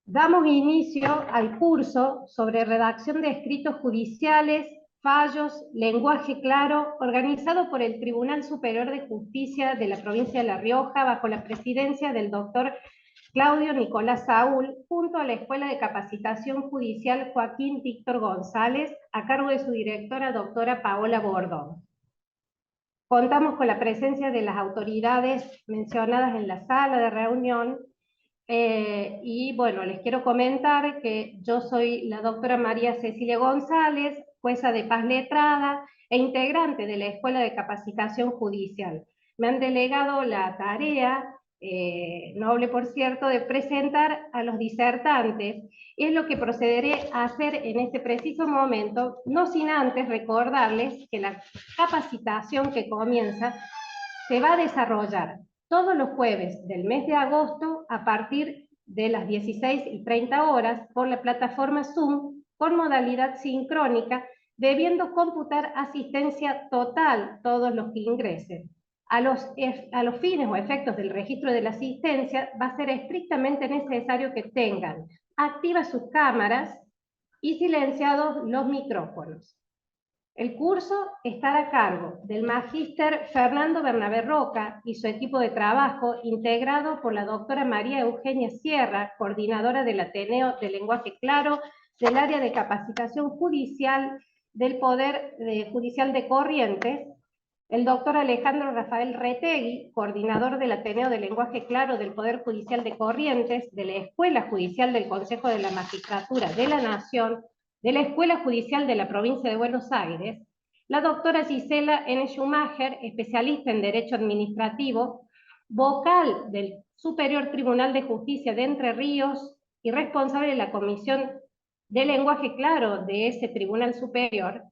Damos inicio al curso sobre redacción de escritos judiciales, fallos, lenguaje claro, organizado por el Tribunal Superior de Justicia de la provincia de La Rioja, bajo la presidencia del doctor Claudio Nicolás Saúl, junto a la Escuela de Capacitación Judicial Joaquín Víctor González, a cargo de su directora doctora Paola Bordón. Contamos con la presencia de las autoridades mencionadas en la sala de reunión. Y bueno, les quiero comentar que yo soy la doctora María Cecilia González, jueza de paz letrada e integrante de la Escuela de Capacitación Judicial. Me han delegado la tarea, noble por cierto, de presentar a los disertantes, y es lo que procederé a hacer en este preciso momento, no sin antes recordarles que la capacitación que comienza se va a desarrollar todos los jueves del mes de agosto a partir de las 16:30 horas por la plataforma Zoom con modalidad sincrónica, debiendo computar asistencia total todos los que ingresen. A los fines o efectos del registro de la asistencia va a ser estrictamente necesario que tengan activas sus cámaras y silenciados los micrófonos. El curso estará a cargo del magíster Fernando Bernabé Roca y su equipo de trabajo, integrado por la doctora María Eugenia Sierra, coordinadora del Ateneo de Lenguaje Claro, del área de capacitación judicial del Poder Judicial de Corrientes, el doctor Alejandro Rafael Retegui, coordinador del Ateneo de Lenguaje Claro del Poder Judicial de Corrientes, de la Escuela Judicial del Consejo de la Magistratura de la Nación, de la Escuela Judicial de la Provincia de Buenos Aires, la doctora Gisela N. Schumacher, especialista en Derecho Administrativo, vocal del Superior Tribunal de Justicia de Entre Ríos y responsable de la Comisión de Lenguaje Claro de ese Tribunal Superior,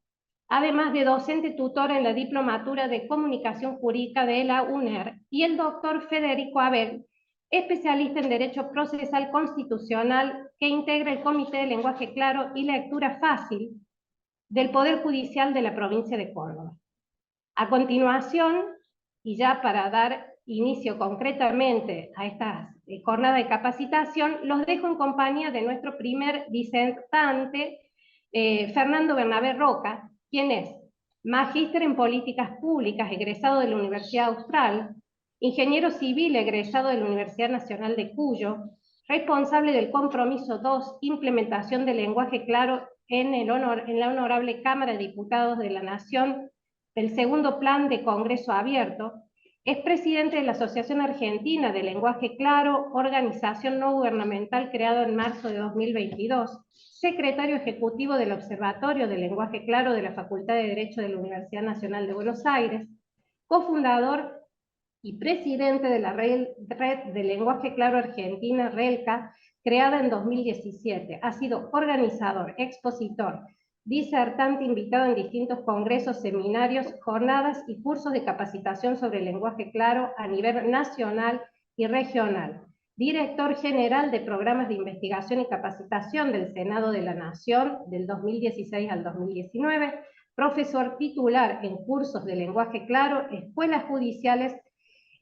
además de docente tutora en la Diplomatura de Comunicación Jurídica de la UNER, y el doctor Federico Abel, especialista en Derecho Procesal Constitucional, que integra el Comité de Lenguaje Claro y Lectura Fácil del Poder Judicial de la provincia de Córdoba. A continuación, y ya para dar inicio concretamente a esta jornada de capacitación, los dejo en compañía de nuestro primer disertante, Fernando Bernabé Roca, quien es magíster en Políticas Públicas, egresado de la Universidad Austral, ingeniero civil egresado de la Universidad Nacional de Cuyo, responsable del compromiso 2, implementación del lenguaje claro en la Honorable Cámara de Diputados de la Nación, del segundo plan de Congreso Abierto, es presidente de la Asociación Argentina de Lenguaje Claro, organización no gubernamental creada en marzo de 2022, secretario ejecutivo del Observatorio del Lenguaje Claro de la Facultad de Derecho de la Universidad Nacional de Buenos Aires, cofundador y presidente de la Red de Lenguaje Claro Argentina, RELCA, creada en 2017. Ha sido organizador, expositor, disertante invitado en distintos congresos, seminarios, jornadas y cursos de capacitación sobre el lenguaje claro a nivel nacional y regional. Director general de programas de investigación y capacitación del Senado de la Nación del 2016 al 2019, profesor titular en cursos de lenguaje claro, escuelas judiciales,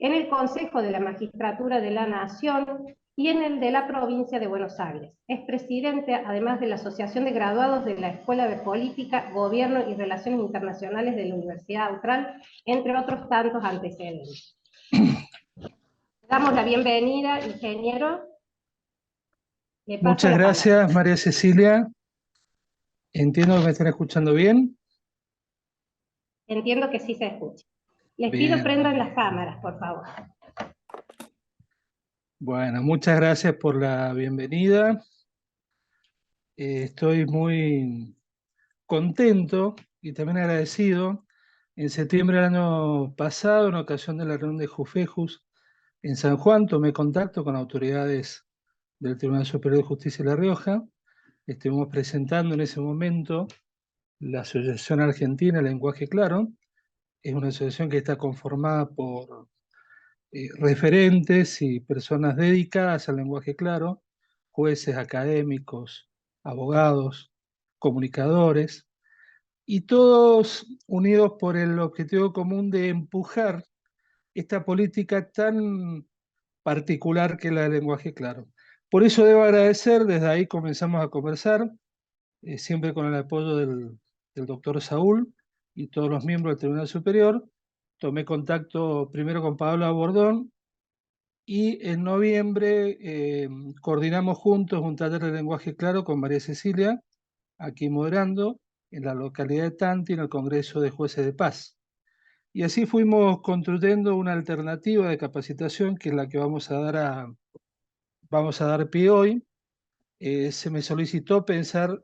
en el Consejo de la Magistratura de la Nación y en el de la provincia de Buenos Aires. Es presidente, además de la Asociación de Graduados de la Escuela de Política, Gobierno y Relaciones Internacionales de la Universidad Austral, entre otros tantos antecedentes. Damos la bienvenida, ingeniero. Le paso Muchas la palabra. gracias, María Cecilia. Entiendo que me están escuchando bien. Entiendo que sí se escucha. Les pido Bien. prendan las cámaras, por favor. Bueno, muchas gracias por la bienvenida. Estoy muy contento y también agradecido. En septiembre del año pasado, en ocasión de la reunión de Jufejus en San Juan, tomé contacto con autoridades del Tribunal Superior de Justicia de La Rioja. Estuvimos presentando en ese momento la Asociación Argentina de Lenguaje Claro. Es una asociación que está conformada por referentes y personas dedicadas al lenguaje claro, jueces, académicos, abogados, comunicadores, y todos unidos por el objetivo común de empujar esta política tan particular que es la del lenguaje claro. Por eso debo agradecer, desde ahí comenzamos a conversar, siempre con el apoyo del doctor Saúl y todos los miembros del Tribunal Superior. Tomé contacto primero con Paola Bordón y en noviembre coordinamos juntos un taller de lenguaje claro con María Cecilia, aquí moderando, en la localidad de Tanti, en el Congreso de Jueces de Paz. Y así fuimos construyendo una alternativa de capacitación que es la que vamos a dar pie hoy. Se me solicitó pensar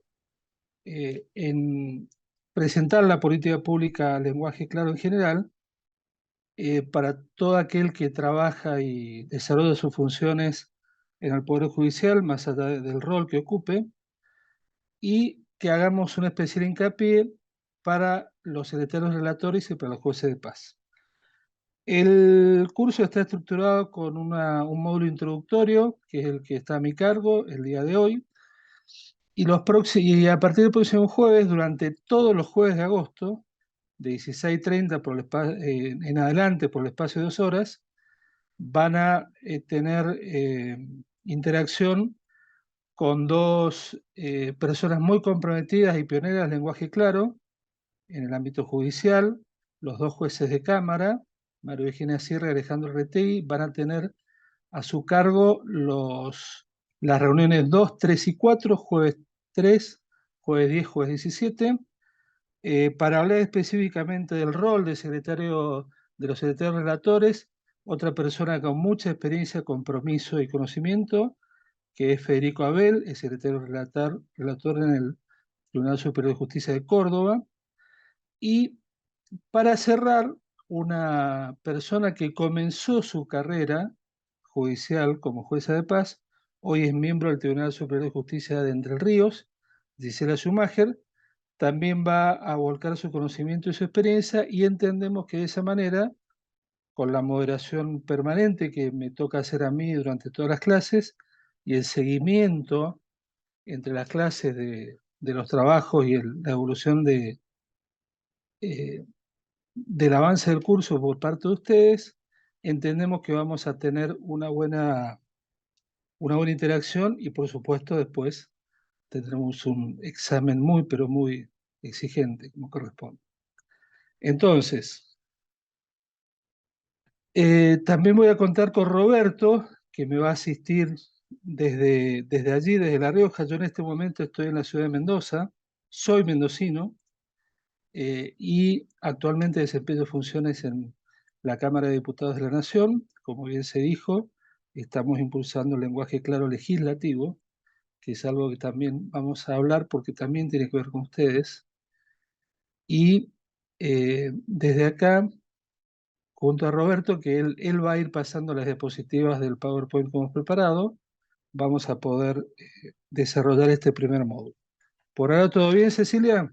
en presentar la política pública lenguaje claro en general para todo aquel que trabaja y desarrolla sus funciones en el Poder Judicial, más allá del rol que ocupe, y que hagamos un especial hincapié para los secretarios relatores y para los jueces de paz. El curso está estructurado con un módulo introductorio, que es el que está a mi cargo el día de hoy, y a partir del próximo jueves, durante todos los jueves de agosto, de 16:30 en adelante por el espacio de 2 horas, van a tener interacción con dos personas muy comprometidas y pioneras del lenguaje claro en el ámbito judicial. Los dos jueces de Cámara, María Virginia Sierra y Alejandro Retegui, van a tener a su cargo las reuniones 2, 3 y 4, jueves 3, jueves 10, jueves 17, para hablar específicamente del rol de los secretarios relatores, otra persona con mucha experiencia, compromiso y conocimiento, que es Federico Abel, el secretario relator en el Tribunal Superior de Justicia de Córdoba. Y para cerrar, una persona que comenzó su carrera judicial como jueza de paz, hoy es miembro del Tribunal Superior de Justicia de Entre Ríos, Gisela Schumacher, también va a volcar su conocimiento y su experiencia, y entendemos que de esa manera, con la moderación permanente que me toca hacer a mí durante todas las clases, y el seguimiento entre las clases de los trabajos y la evolución eh, del avance del curso por parte de ustedes, entendemos que vamos a tener una buena interacción y por supuesto después tendremos un examen muy, pero muy exigente, como corresponde. Entonces, también voy a contar con Roberto, que me va a asistir desde allí, desde La Rioja. Yo en este momento estoy en la ciudad de Mendoza, soy mendocino, y actualmente desempeño funciones en la Cámara de Diputados de la Nación. Como bien se dijo, estamos impulsando el lenguaje claro legislativo, que es algo que también vamos a hablar porque también tiene que ver con ustedes. Y desde acá, junto a Roberto, que él va a ir pasando las diapositivas del PowerPoint que hemos preparado, vamos a poder desarrollar este primer módulo. ¿Por ahora todo bien, Cecilia?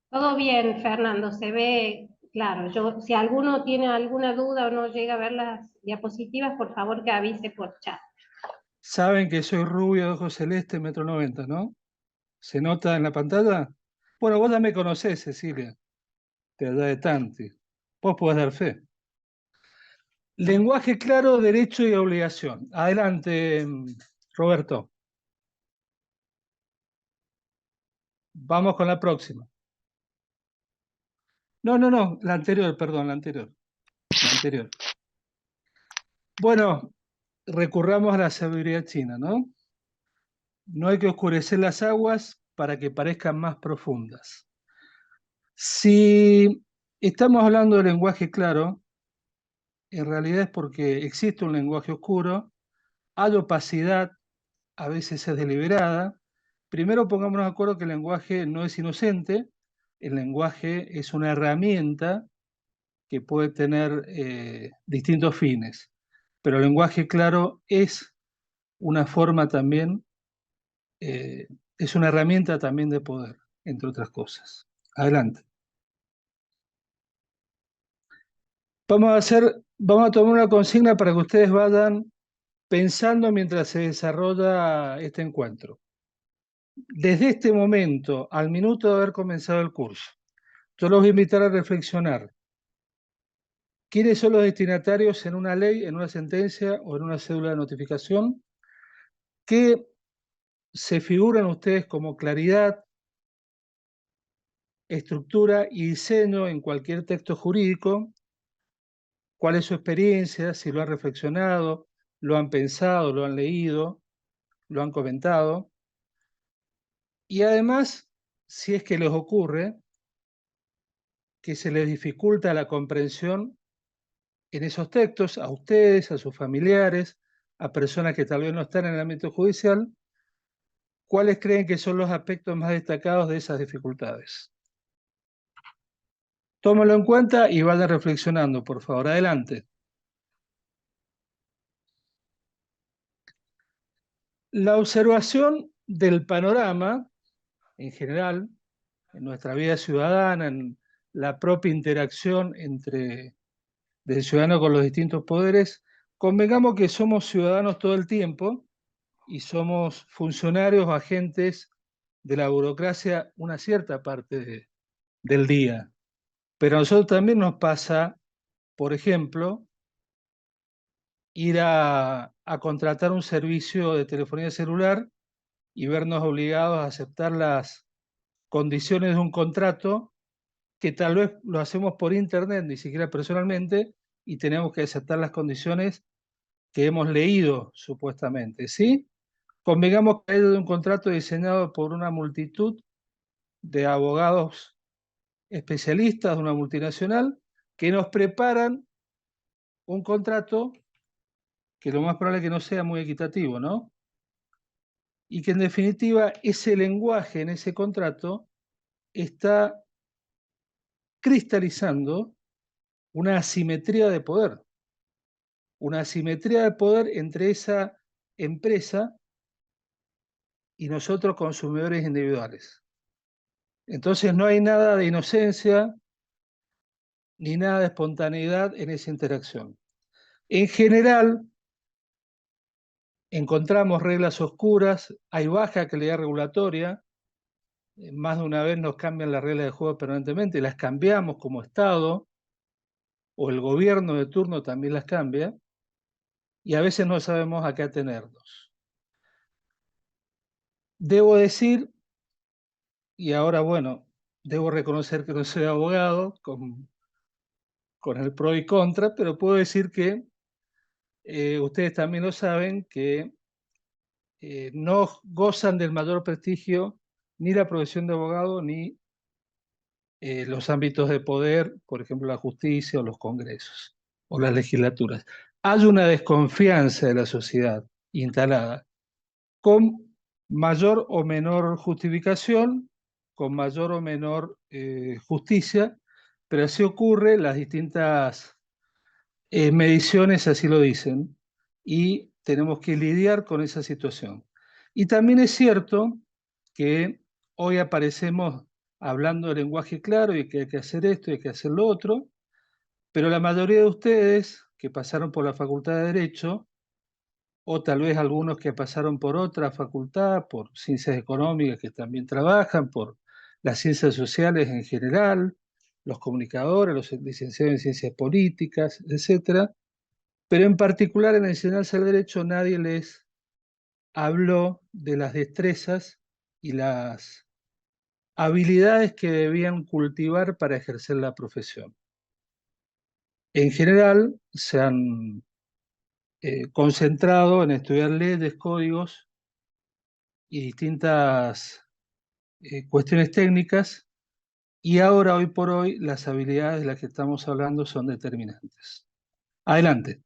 Todo bien, Fernando, se ve claro. Si alguno tiene alguna duda o no llega a ver las diapositivas, por favor que avise por chat. Saben que soy rubio, de ojos celeste, 1,90 m, ¿no? ¿Se nota en la pantalla? Bueno, vos ya me conocés, Cecilia, de allá de Tanti. Vos podés dar fe. Lenguaje claro, derecho y obligación. Adelante, Roberto. Vamos con la próxima. No, la anterior, perdón, la anterior. La anterior. Bueno, recurramos a la sabiduría china, ¿no? No hay que oscurecer las aguas para que parezcan más profundas. Si estamos hablando de lenguaje claro, en realidad es porque existe un lenguaje oscuro, hay opacidad, a veces es deliberada. Primero pongámonos de acuerdo que el lenguaje no es inocente, el lenguaje es una herramienta que puede tener distintos fines, pero el lenguaje claro es una forma también, eh, es una herramienta también de poder, entre otras cosas. Adelante. Vamos a tomar una consigna para que ustedes vayan pensando mientras se desarrolla este encuentro. Desde este momento, al minuto de haber comenzado el curso, yo los voy a invitar a reflexionar. ¿Quiénes son los destinatarios en una ley, en una sentencia o en una cédula de notificación? ¿Qué se figuran ustedes como claridad, estructura y diseño en cualquier texto jurídico? ¿Cuál es su experiencia? Si lo han reflexionado, lo han pensado, lo han leído, lo han comentado. Y además, si es que les ocurre que se les dificulta la comprensión en esos textos, a ustedes, a sus familiares, a personas que tal vez no están en el ámbito judicial, ¿cuáles creen que son los aspectos más destacados de esas dificultades? Tómenlo en cuenta y vayan reflexionando, por favor. Adelante. La observación del panorama, en general, en nuestra vida ciudadana, en la propia interacción del ciudadano con los distintos poderes, convengamos que somos ciudadanos todo el tiempo y somos funcionarios o agentes de la burocracia una cierta parte del día. Pero a nosotros también nos pasa, por ejemplo, ir a contratar un servicio de telefonía celular y vernos obligados a aceptar las condiciones de un contrato que tal vez lo hacemos por internet, ni siquiera personalmente, y tenemos que aceptar las condiciones que hemos leído supuestamente, ¿sí? Convengamos que hay de un contrato diseñado por una multitud de abogados especialistas de una multinacional que nos preparan un contrato que lo más probable es que no sea muy equitativo, ¿no? Y que en definitiva ese lenguaje en ese contrato está cristalizando una asimetría de poder entre esa empresa y nosotros consumidores individuales. Entonces no hay nada de inocencia ni nada de espontaneidad en esa interacción. En general, encontramos reglas oscuras, hay baja calidad regulatoria, más de una vez nos cambian las reglas de juego permanentemente, las cambiamos como Estado, o el gobierno de turno también las cambia, y a veces no sabemos a qué atenernos. Debo decir, y ahora bueno, debo reconocer que no soy abogado, con el pro y contra, pero puedo decir que ustedes también lo saben, que no gozan del mayor prestigio ni la profesión de abogado ni los ámbitos de poder, por ejemplo la justicia o los congresos o las legislaturas. Hay una desconfianza de la sociedad instalada con mayor o menor justificación, con mayor o menor justicia, pero así ocurre, las distintas mediciones así lo dicen, y tenemos que lidiar con esa situación. Y también es cierto que hoy aparecemos hablando de lenguaje claro y que hay que hacer esto y hay que hacer lo otro, pero la mayoría de ustedes que pasaron por la Facultad de Derecho, o tal vez algunos que pasaron por otra facultad, por ciencias económicas que también trabajan, por las ciencias sociales en general, los comunicadores, los licenciados en ciencias políticas, etcétera, pero en particular en enseñanza del derecho nadie les habló de las destrezas y las habilidades que debían cultivar para ejercer la profesión. En general se han concentrado en estudiar leyes, códigos y distintas cuestiones técnicas, y ahora, hoy por hoy, las habilidades de las que estamos hablando son determinantes. Adelante.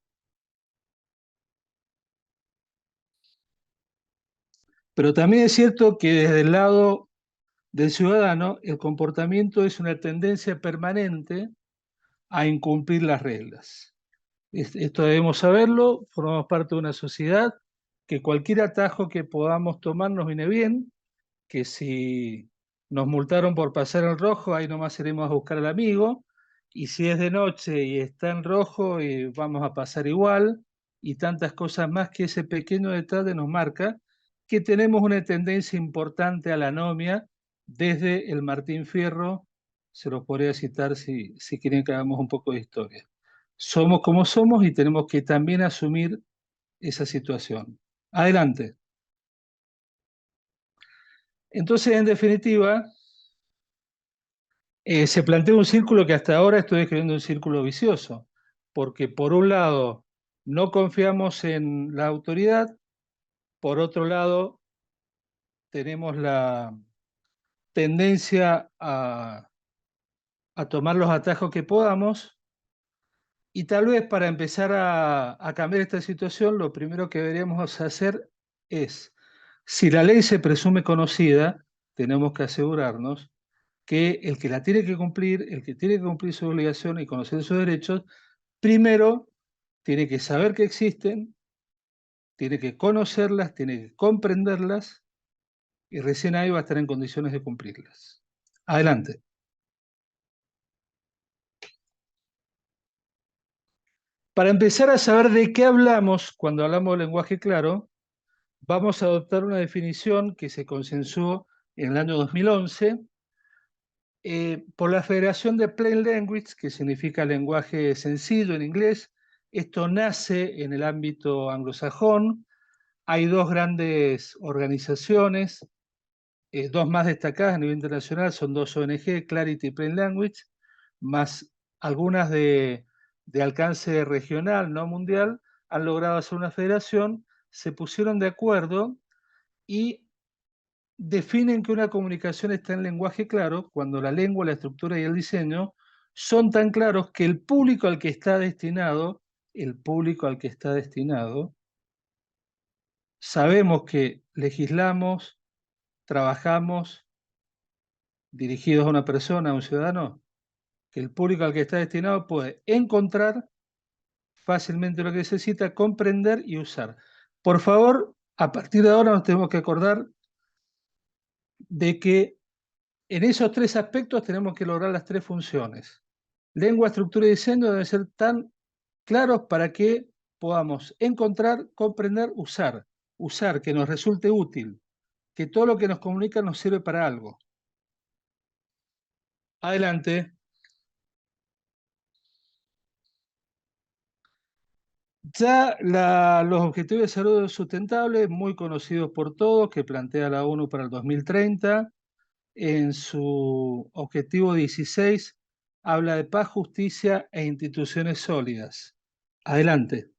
Pero también es cierto que desde el lado del ciudadano, el comportamiento es una tendencia permanente a incumplir las reglas. Esto debemos saberlo, formamos parte de una sociedad que cualquier atajo que podamos tomar nos viene bien, que si nos multaron por pasar en rojo, ahí nomás iremos a buscar al amigo, y si es de noche y está en rojo, vamos a pasar igual, y tantas cosas más que ese pequeño detalle nos marca que tenemos una tendencia importante a la anomia desde el Martín Fierro, se los podría citar si quieren que hagamos un poco de historia. Somos como somos y tenemos que también asumir esa situación. Adelante. Entonces, en definitiva, se plantea un círculo que hasta ahora estoy escribiendo un círculo vicioso, porque por un lado no confiamos en la autoridad, por otro lado tenemos la tendencia a tomar los atajos que podamos, y tal vez para empezar a cambiar esta situación, lo primero que deberíamos hacer es, si la ley se presume conocida, tenemos que asegurarnos que el que la tiene que cumplir, el que tiene que cumplir su obligación y conocer sus derechos, primero tiene que saber que existen, tiene que conocerlas, tiene que comprenderlas, y recién ahí va a estar en condiciones de cumplirlas. Adelante. Para empezar a saber de qué hablamos cuando hablamos de lenguaje claro, vamos a adoptar una definición que se consensuó en el año 2011 por la Federación de Plain Language, que significa lenguaje sencillo en inglés. Esto nace en el ámbito anglosajón. Hay dos grandes organizaciones, dos más destacadas a nivel internacional, son dos ONG, Clarity y Plain Language, más algunas de alcance regional, no mundial, han logrado hacer una federación, se pusieron de acuerdo y definen que una comunicación está en lenguaje claro cuando la lengua, la estructura y el diseño son tan claros que el público al que está destinado, sabemos que legislamos, trabajamos dirigidos a una persona, a un ciudadano, que el público al que está destinado puede encontrar fácilmente lo que necesita, comprender y usar. Por favor, a partir de ahora nos tenemos que acordar de que en esos tres aspectos tenemos que lograr las tres funciones. Lengua, estructura y diseño deben ser tan claros para que podamos encontrar, comprender, usar. Usar, que nos resulte útil, que todo lo que nos comunica nos sirve para algo. Adelante. Ya los Objetivos de Desarrollo Sustentable, muy conocidos por todos, que plantea la ONU para el 2030, en su objetivo 16, habla de paz, justicia e instituciones sólidas. Adelante.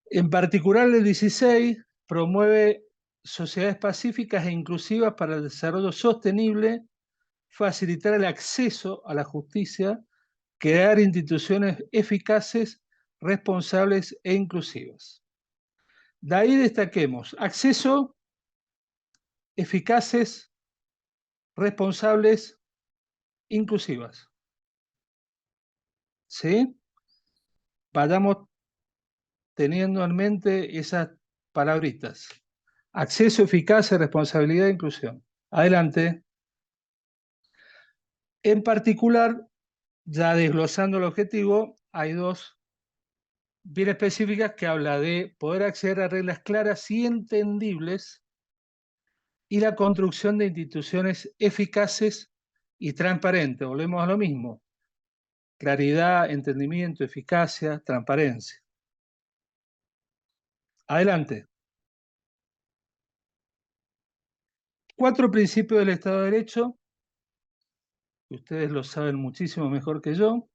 En particular, el 16 promueve sociedades pacíficas e inclusivas para el desarrollo sostenible, facilitar el acceso a la justicia, crear instituciones eficaces, responsables e inclusivas. De ahí destaquemos acceso, eficaces, responsables, inclusivas. ¿Sí? Vayamos teniendo en mente esas palabritas. Acceso, eficacia, responsabilidad e inclusión. Adelante. En particular, ya desglosando el objetivo, hay dos bien específicas que habla de poder acceder a reglas claras y entendibles y la construcción de instituciones eficaces y transparentes. Volvemos a lo mismo. Claridad, entendimiento, eficacia, transparencia. Adelante. 4 principios del Estado de Derecho, que ustedes lo saben muchísimo mejor que yo,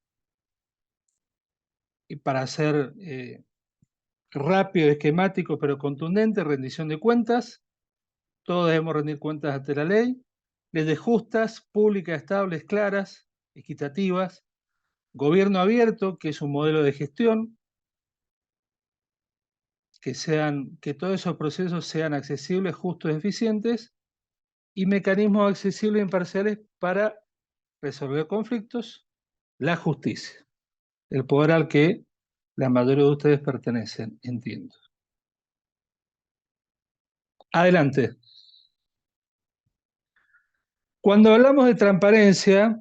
y para ser rápido, esquemático, pero contundente: rendición de cuentas, todos debemos rendir cuentas ante la ley, leyes justas, públicas, estables, claras, equitativas, gobierno abierto, que es un modelo de gestión, que todos esos procesos sean accesibles, justos, eficientes, y mecanismos accesibles e imparciales para resolver conflictos, la justicia, el poder al que la mayoría de ustedes pertenecen, entiendo. Adelante. Cuando hablamos de transparencia,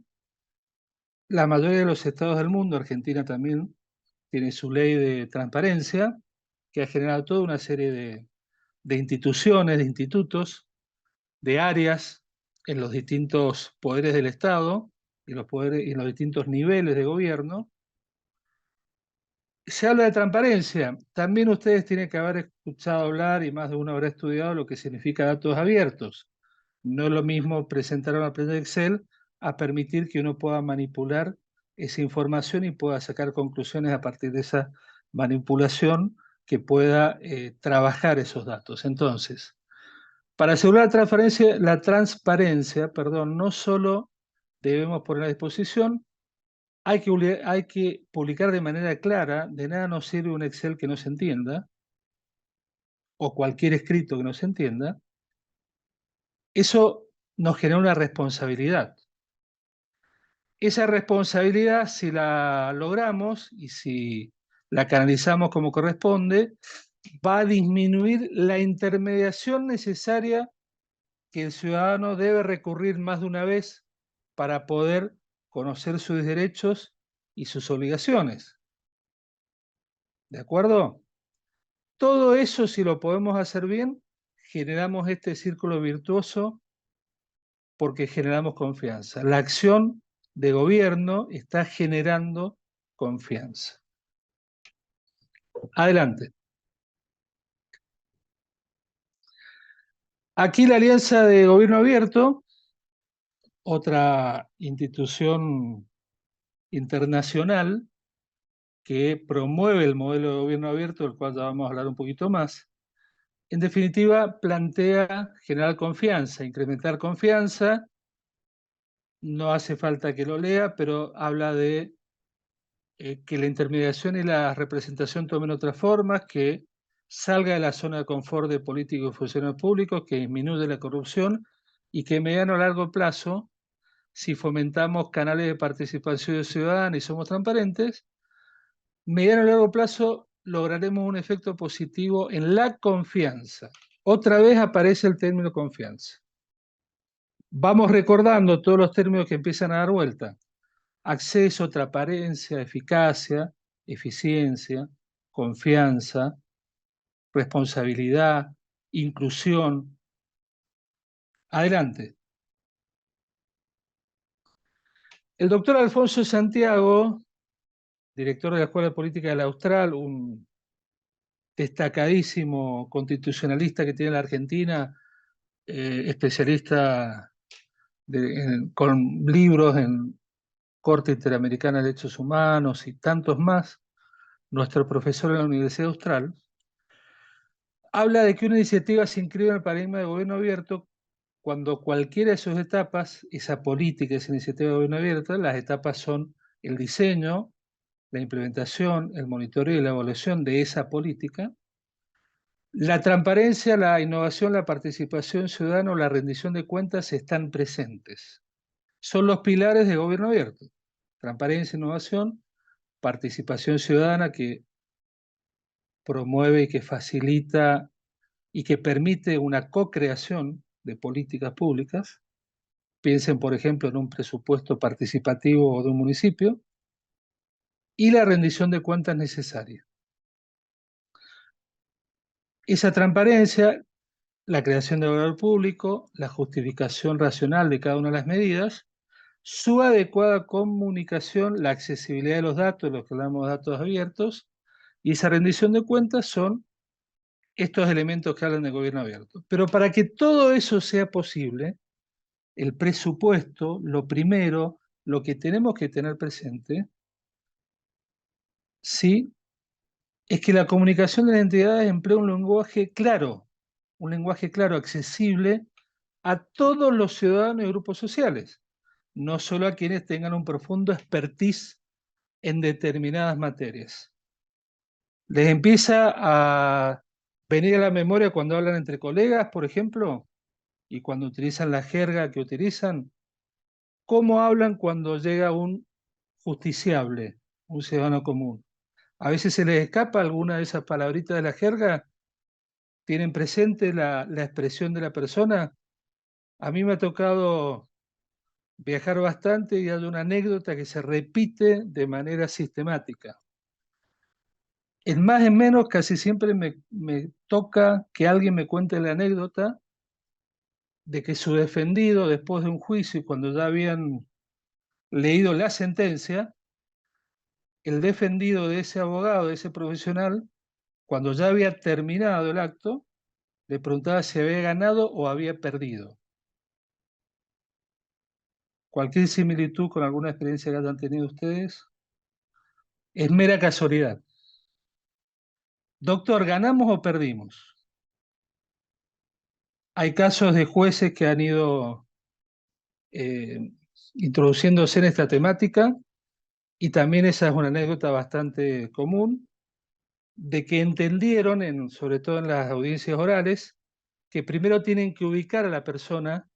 la mayoría de los estados del mundo, Argentina también, tiene su ley de transparencia, que ha generado toda una serie de instituciones, de institutos, de áreas en los distintos poderes del Estado, y los poderes y los distintos niveles de gobierno. Se habla de transparencia. También ustedes tienen que haber escuchado hablar, y más de uno habrá estudiado, lo que significa datos abiertos. No es lo mismo presentar una planilla de Excel a permitir que uno pueda manipular esa información y pueda sacar conclusiones a partir de esa manipulación, que pueda trabajar esos datos. Entonces, para asegurar la transparencia, perdón, no solo debemos poner a disposición, hay que publicar de manera clara. De nada nos sirve un Excel que no se entienda, o cualquier escrito que no se entienda. Eso nos genera una responsabilidad. Esa responsabilidad, si la logramos y si la canalizamos como corresponde, va a disminuir la intermediación necesaria que el ciudadano debe recurrir más de una vez para poder conocer sus derechos y sus obligaciones. ¿De acuerdo? Todo eso, si lo podemos hacer bien, generamos este círculo virtuoso, porque generamos confianza. La acción de gobierno está generando confianza. Adelante. Aquí la Alianza de Gobierno Abierto, otra institución internacional que promueve el modelo de gobierno abierto, del cual ya vamos a hablar un poquito más. En definitiva, plantea generar confianza, incrementar confianza. No hace falta que lo lea, pero habla de que la intermediación y la representación tomen otras formas, que salga de la zona de confort de políticos y funcionarios públicos, que disminuya la corrupción, y que a mediano o largo plazo, si fomentamos canales de participación ciudadana y somos transparentes, mediano o largo plazo lograremos un efecto positivo en la confianza. Otra vez aparece el término confianza. Vamos recordando todos los términos que empiezan a dar vuelta: acceso, transparencia, eficacia, eficiencia, confianza, responsabilidad, inclusión. Adelante. El doctor Alfonso Santiago, director de la Escuela de Política del Austral, un destacadísimo constitucionalista que tiene la Argentina, especialista con libros en Corte Interamericana de Derechos Humanos y tantos más, nuestro profesor en la Universidad Austral, habla de que una iniciativa se inscribe en el paradigma de gobierno abierto cuando cualquiera de sus etapas, esa política, esa iniciativa de gobierno abierto, las etapas son el diseño, la implementación, el monitoreo y la evaluación de esa política, la transparencia, la innovación, la participación ciudadana o la rendición de cuentas están presentes. Son los pilares de gobierno abierto: transparencia, innovación, participación ciudadana, que promueve y que facilita y que permite una co-creación de políticas públicas. Piensen, por ejemplo, en un presupuesto participativo de un municipio. Y la rendición de cuentas necesaria. Esa transparencia, la creación de valor público, la justificación racional de cada una de las medidas, su adecuada comunicación, la accesibilidad de los datos, los que hablamos de datos abiertos, y esa rendición de cuentas son estos elementos que hablan de gobierno abierto. Pero para que todo eso sea posible, el presupuesto, lo primero, lo que tenemos que tener presente, ¿sí?, es que la comunicación de las entidades emplea un lenguaje claro, accesible a todos los ciudadanos y grupos sociales, no solo a quienes tengan un profundo expertise en determinadas materias. ¿Les empieza a venir a la memoria cuando hablan entre colegas, por ejemplo, y cuando utilizan la jerga que utilizan? ¿Cómo hablan cuando llega un justiciable, un ciudadano común? A veces se les escapa alguna de esas palabritas de la jerga. ¿Tienen presente la expresión de la persona? A mí me ha tocado viajar bastante y hay una anécdota que se repite de manera sistemática. En más en menos, casi siempre me toca que alguien me cuente la anécdota de que su defendido, después de un juicio, cuando ya habían leído la sentencia, el defendido de ese abogado, de ese profesional, cuando ya había terminado el acto, le preguntaba si había ganado o había perdido. Cualquier similitud con alguna experiencia que hayan tenido ustedes es mera casualidad. Doctor, ¿ganamos o perdimos? Hay casos de jueces que han ido introduciéndose en esta temática, y también esa es una anécdota bastante común, de que entendieron, sobre todo en las audiencias orales, que primero tienen que ubicar a la persona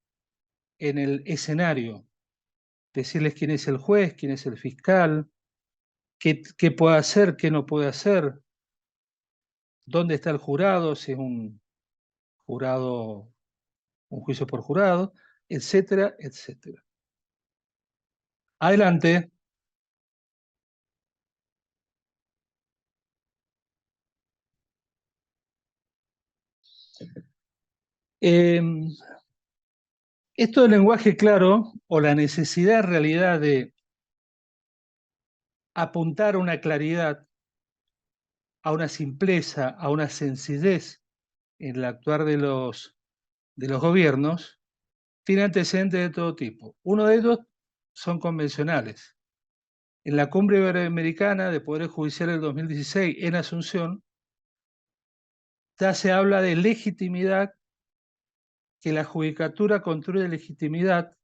en el escenario, decirles quién es el juez, quién es el fiscal, qué puede hacer, qué no puede hacer, dónde está el jurado, si es un jurado, un juicio por jurado, etcétera, etcétera. Adelante. Esto del lenguaje claro, o la necesidad en realidad de apuntar a una claridad, a una simpleza, a una sencillez en el actuar de los gobiernos, tiene antecedentes de todo tipo. Uno de ellos son convencionales. En la Cumbre Iberoamericana de Poderes Judiciales del 2016 en Asunción, ya se habla de legitimidad, que la judicatura construye legitimidad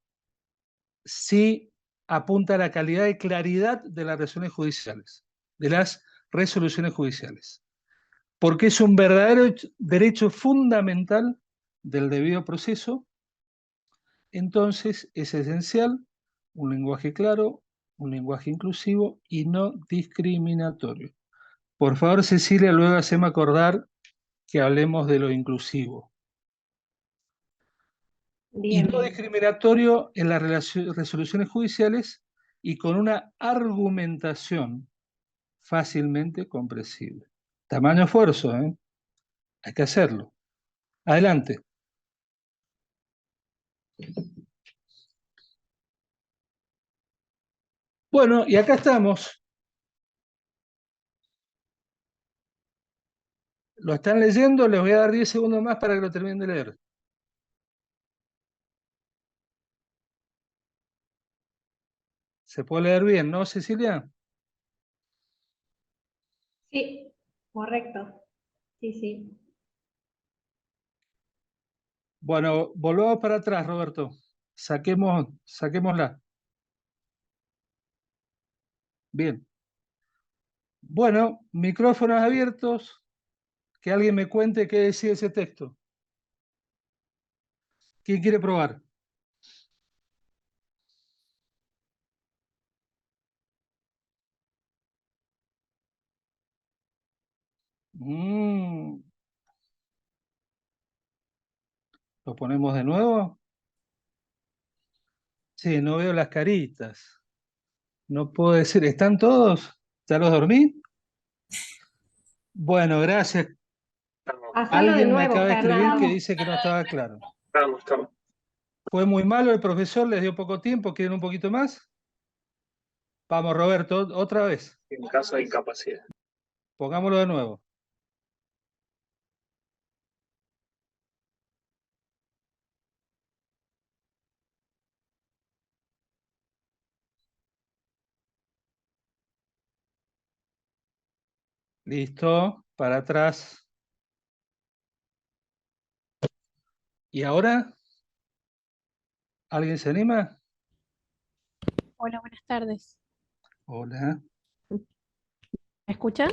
si apunta a la calidad y claridad de las resoluciones judiciales, de las resoluciones judiciales, porque es un verdadero derecho fundamental del debido proceso. Entonces es esencial un lenguaje claro, un lenguaje inclusivo y no discriminatorio. Por favor, Cecilia, luego haceme acordar que hablemos de lo inclusivo. Y no Bien. discriminatorio en las resoluciones judiciales y con una argumentación fácilmente comprensible. Tamaño esfuerzo, ¿eh? Hay que hacerlo. Adelante. Bueno, y acá estamos. ¿Lo están leyendo? Les voy a dar 10 segundos más para que lo terminen de leer. ¿Se puede leer bien, no, Cecilia? Sí, correcto. Sí, sí. Bueno, volvamos para atrás, Roberto. Saquémosla. Bien. Bueno, micrófonos abiertos. Que alguien me cuente qué decía ese texto. ¿Quién quiere probar? ¿Lo ponemos de nuevo? Sí, no veo las caritas. No puedo decir, ¿están todos? ¿Ya los dormí? Bueno, gracias. Hacelo de Alguien me nuevo, acaba de escribir que Fernando. dice que no estaba claro. ¿Fue muy malo el profesor? ¿Les dio poco tiempo? ¿Quieren un poquito más? Vamos, Roberto, otra vez. En caso de incapacidad. Pongámoslo de nuevo. Listo, para atrás. ¿Y ahora? ¿Alguien se anima? Hola, buenas tardes. Hola. ¿Me escuchan?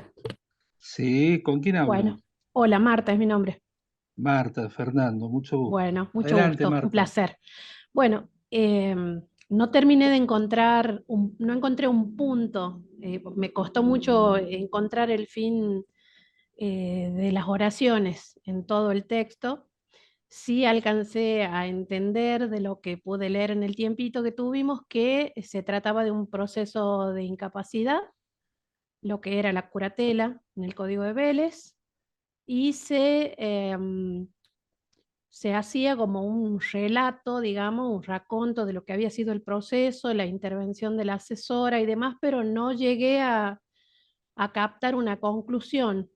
Sí, ¿con quién hablo? Bueno, hola, Marta es mi nombre. Marta, Fernando, mucho gusto. Bueno, mucho Adelante, gusto, un Marta. placer. Bueno, no terminé de encontrar, no encontré un punto, me costó mucho encontrar el fin de las oraciones en todo el texto. Sí alcancé a entender de lo que pude leer en el tiempito que tuvimos que se trataba de un proceso de incapacidad, lo que era la curatela en el Código de Vélez, y se hacía como un relato, digamos, un raconto de lo que había sido el proceso, la intervención de la asesora y demás, pero no llegué a captar una conclusión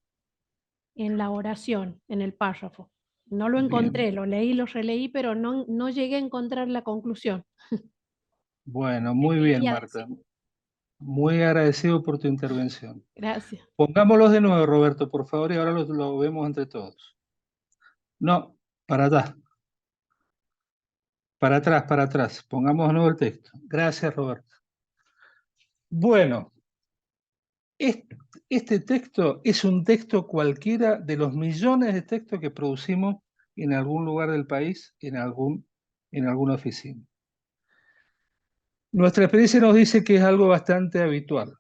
en la oración, en el párrafo. No lo Bien, encontré, lo leí, lo releí, pero no llegué a encontrar la conclusión. bueno, ¿Qué muy bien, quería Marta. decir? Muy agradecido por tu intervención. Gracias. Pongámoslos de nuevo, Roberto, por favor, y ahora lo vemos entre todos. No, para atrás, para atrás, para atrás. Pongamos de nuevo el texto. Gracias, Roberto. Bueno, este texto es un texto cualquiera de los millones de textos que producimos en algún lugar del país, en alguna oficina. Nuestra experiencia nos dice que es algo bastante habitual.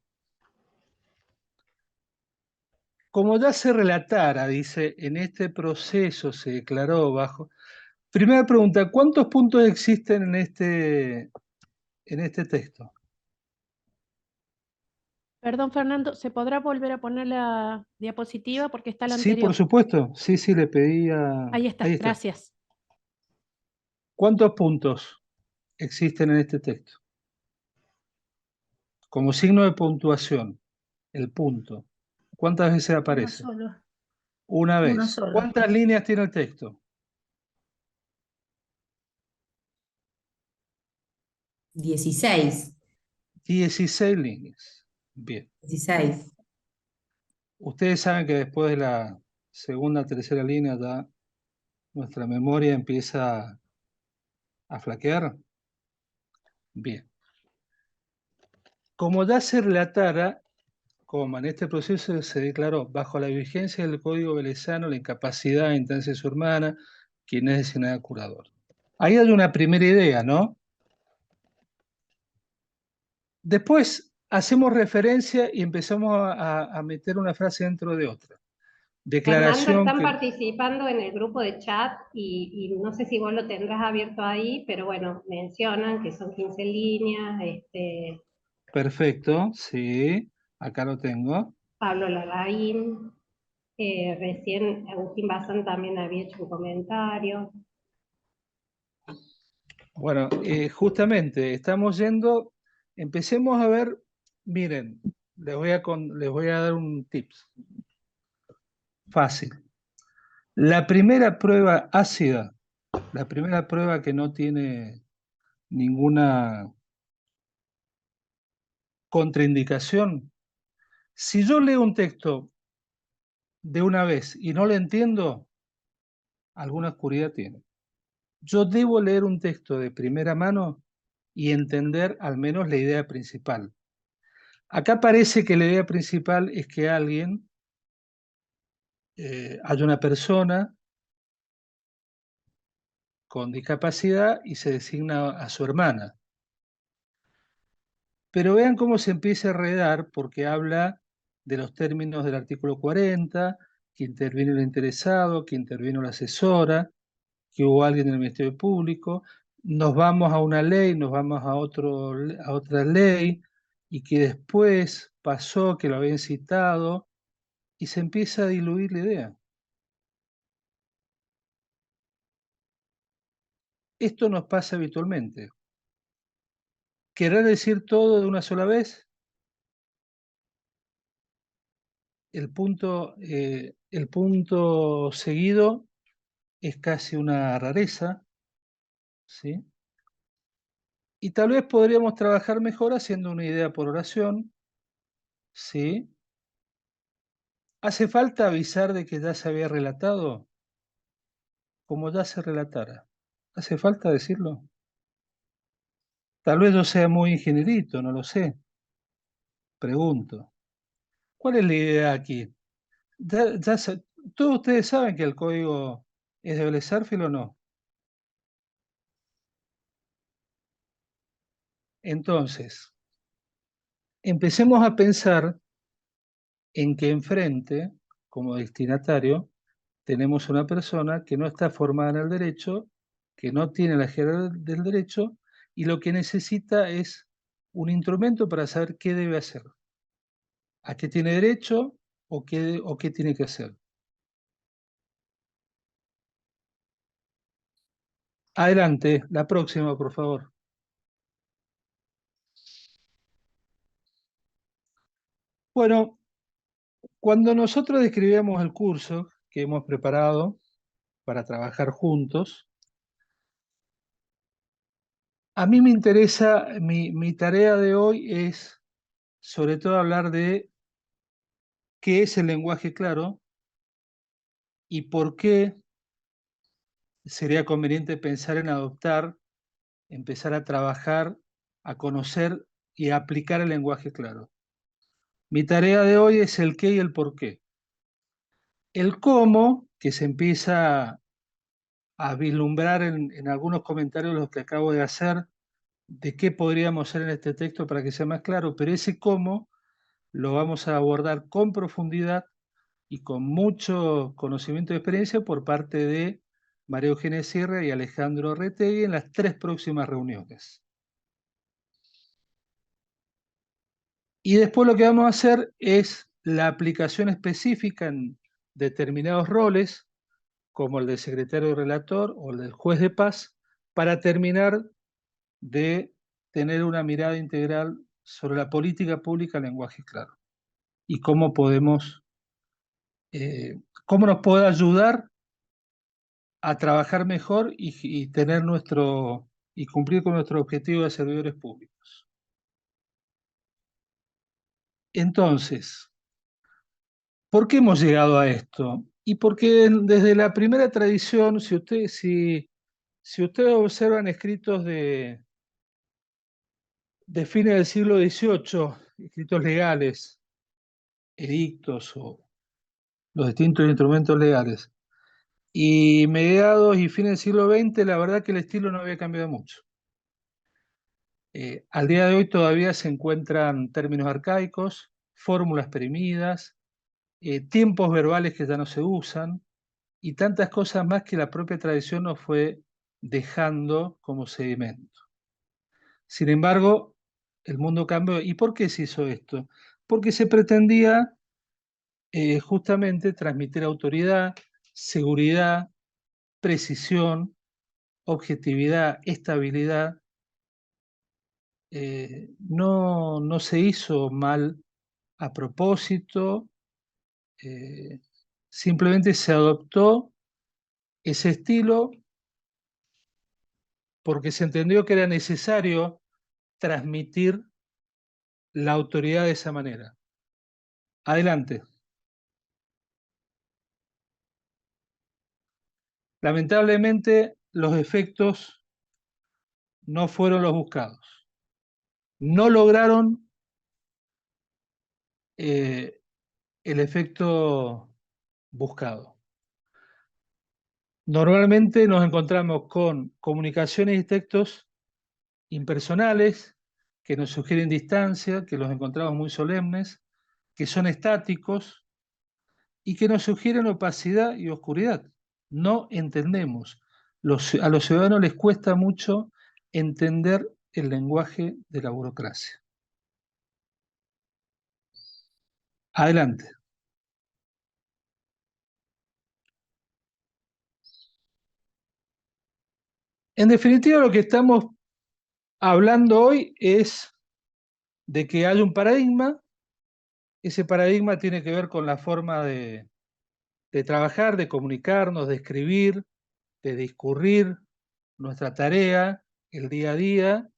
Como ya se relatara, dice, en este proceso se declaró bajo... Primera pregunta, ¿cuántos puntos existen en este texto? Perdón, Fernando, ¿se podrá volver a poner la diapositiva porque está la Sí, por anterior? supuesto. Sí, sí, le pedía... Ahí está, Ahí está. gracias. ¿Cuántos puntos existen en este texto? Como signo de puntuación, el punto. ¿Cuántas veces Uno aparece? solo. Una Uno vez. solo. ¿Cuántas líneas tiene el texto? 16. 16 líneas. Bien. 16. Ustedes saben que después de la segunda, tercera línea ya nuestra memoria empieza a flaquear. Bien. Como ya se relatara, como en este proceso se declaró bajo la vigencia del Código Velezano la incapacidad de instancia de su hermana, quien es designada curador. Ahí hay una primera idea, ¿no? Después hacemos referencia y empezamos a meter una frase dentro de otra. Fernando, Declaración están que... participando en el grupo de chat y no sé si vos lo tendrás abierto ahí, pero bueno, mencionan que son 15 líneas, Perfecto, sí, acá lo tengo. Pablo Larraín, recién Agustín Bazán también había hecho un comentario. Bueno, justamente estamos yendo, empecemos a ver, miren, les voy a dar un tips fácil. La primera prueba ácida, la primera prueba que no tiene ninguna contraindicación, si yo leo un texto de una vez y no lo entiendo, alguna oscuridad tiene. Yo debo leer un texto de primera mano y entender al menos la idea principal. Acá parece que la idea principal es que hay una persona con discapacidad y se designa a su hermana. Pero vean cómo se empieza a enredar porque habla de los términos del artículo 40, que intervino el interesado, que intervino la asesora, que hubo alguien en el Ministerio Público, nos vamos a una ley, nos vamos a otra ley, y que después pasó que lo habían citado, y se empieza a diluir la idea. Esto nos pasa habitualmente. Querer decir todo de una sola vez, el punto seguido es casi una rareza, ¿sí? Y tal vez podríamos trabajar mejor haciendo una idea por oración, ¿sí? ¿Hace falta avisar de que ya se había relatado? Como ya se relatara. ¿Hace falta decirlo? Tal vez yo sea muy ingenierito, no lo sé. Pregunto. ¿Cuál es la idea aquí? Todos ustedes saben que el código es de Vélez Sarsfield o no. Entonces, empecemos a pensar en que enfrente, como destinatario, tenemos una persona que no está formada en el derecho, que no tiene la jerarquía del derecho, y lo que necesita es un instrumento para saber qué debe hacer, a qué tiene derecho o qué tiene que hacer. Adelante, la próxima, por favor. Bueno, cuando nosotros describíamos el curso que hemos preparado para trabajar juntos, a mí me interesa, mi tarea de hoy es sobre todo hablar de qué es el lenguaje claro y por qué sería conveniente pensar en adoptar, empezar a trabajar, a conocer y a aplicar el lenguaje claro. Mi tarea de hoy es el qué y el por qué. El cómo, que se empieza a vislumbrar en algunos comentarios los que acabo de hacer, de qué podríamos hacer en este texto para que sea más claro, pero ese cómo lo vamos a abordar con profundidad y con mucho conocimiento y experiencia por parte de María Eugenia Sierra y Alejandro Retegui en las 3 próximas reuniones. Y después lo que vamos a hacer es la aplicación específica en determinados roles, como el del secretario relator o el del juez de paz, para terminar de tener una mirada integral sobre la política pública en lenguaje claro y cómo podemos, cómo nos puede ayudar a trabajar mejor y tener y cumplir con nuestro objetivo de servidores públicos. Entonces, ¿por qué hemos llegado a esto? Y porque desde la primera tradición, si ustedes observan escritos de fines del siglo XVIII, escritos legales, edictos o los distintos instrumentos legales, y mediados y fines del siglo XX, la verdad que el estilo no había cambiado mucho. Al día de hoy todavía se encuentran términos arcaicos, fórmulas perimidas, tiempos verbales que ya no se usan, y tantas cosas más que la propia tradición nos fue dejando como sedimento. Sin embargo, el mundo cambió. ¿Y por qué se hizo esto? Porque se pretendía justamente transmitir autoridad, seguridad, precisión, objetividad, estabilidad. No se hizo mal a propósito, simplemente se adoptó ese estilo porque se entendió que era necesario transmitir la autoridad de esa manera. Adelante. Lamentablemente, los efectos no fueron los buscados. No lograron el efecto buscado. Normalmente nos encontramos con comunicaciones y textos impersonales que nos sugieren distancia, que los encontramos muy solemnes, que son estáticos y que nos sugieren opacidad y oscuridad. No entendemos. A los ciudadanos les cuesta mucho entender el lenguaje de la burocracia. Adelante. En definitiva, lo que estamos hablando hoy es de que hay un paradigma. Ese paradigma tiene que ver con la forma de trabajar, de comunicarnos, de escribir, de discurrir nuestra tarea, el día a día.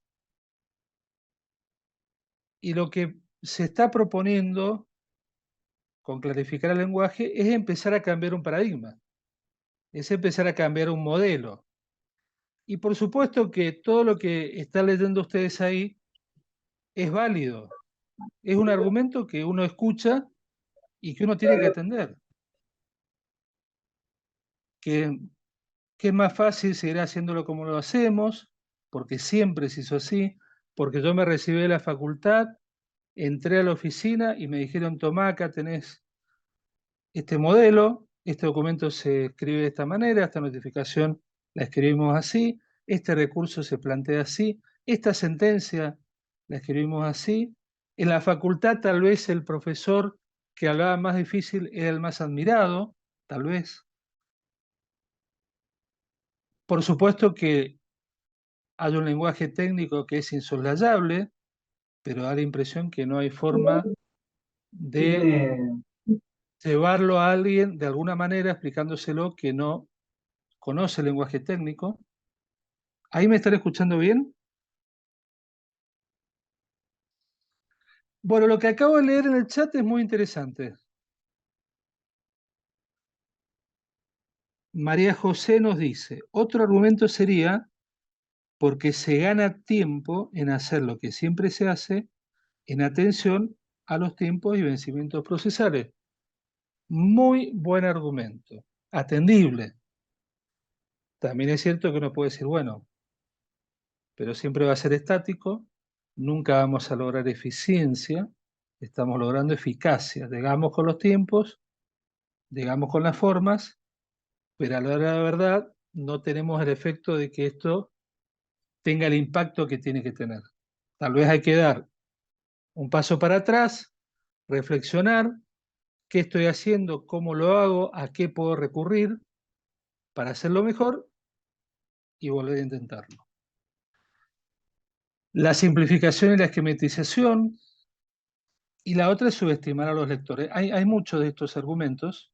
Y lo que se está proponiendo con clarificar el lenguaje es empezar a cambiar un paradigma, es empezar a cambiar un modelo. Y por supuesto que todo lo que están leyendo ustedes ahí es válido, es un argumento que uno escucha y que uno tiene que atender. Que es más fácil seguir haciéndolo como lo hacemos, porque siempre se hizo así, porque yo me recibí de la facultad, entré a la oficina y me dijeron, tomá, acá tenés este modelo, este documento se escribe de esta manera, esta notificación la escribimos así, este recurso se plantea así, esta sentencia la escribimos así. En la facultad tal vez el profesor que hablaba más difícil era el más admirado, tal vez. Por supuesto que hay un lenguaje técnico que es insoslayable, pero da la impresión que no hay forma de llevarlo a alguien de alguna manera explicándoselo que no conoce el lenguaje técnico. ¿Ahí me están escuchando bien? Bueno, lo que acabo de leer en el chat es muy interesante. María José nos dice, otro argumento sería porque se gana tiempo en hacer lo que siempre se hace en atención a los tiempos y vencimientos procesales. Muy buen argumento, atendible. También es cierto que uno puede decir, bueno, pero siempre va a ser estático, nunca vamos a lograr eficiencia, estamos logrando eficacia, digamos con los tiempos, digamos con las formas, pero a la hora de la verdad no tenemos el efecto de que esto tenga el impacto que tiene que tener. Tal vez hay que dar un paso para atrás, reflexionar, qué estoy haciendo, cómo lo hago, a qué puedo recurrir para hacerlo mejor y volver a intentarlo. La simplificación y la esquematización, y la otra es subestimar a los lectores. Hay muchos de estos argumentos,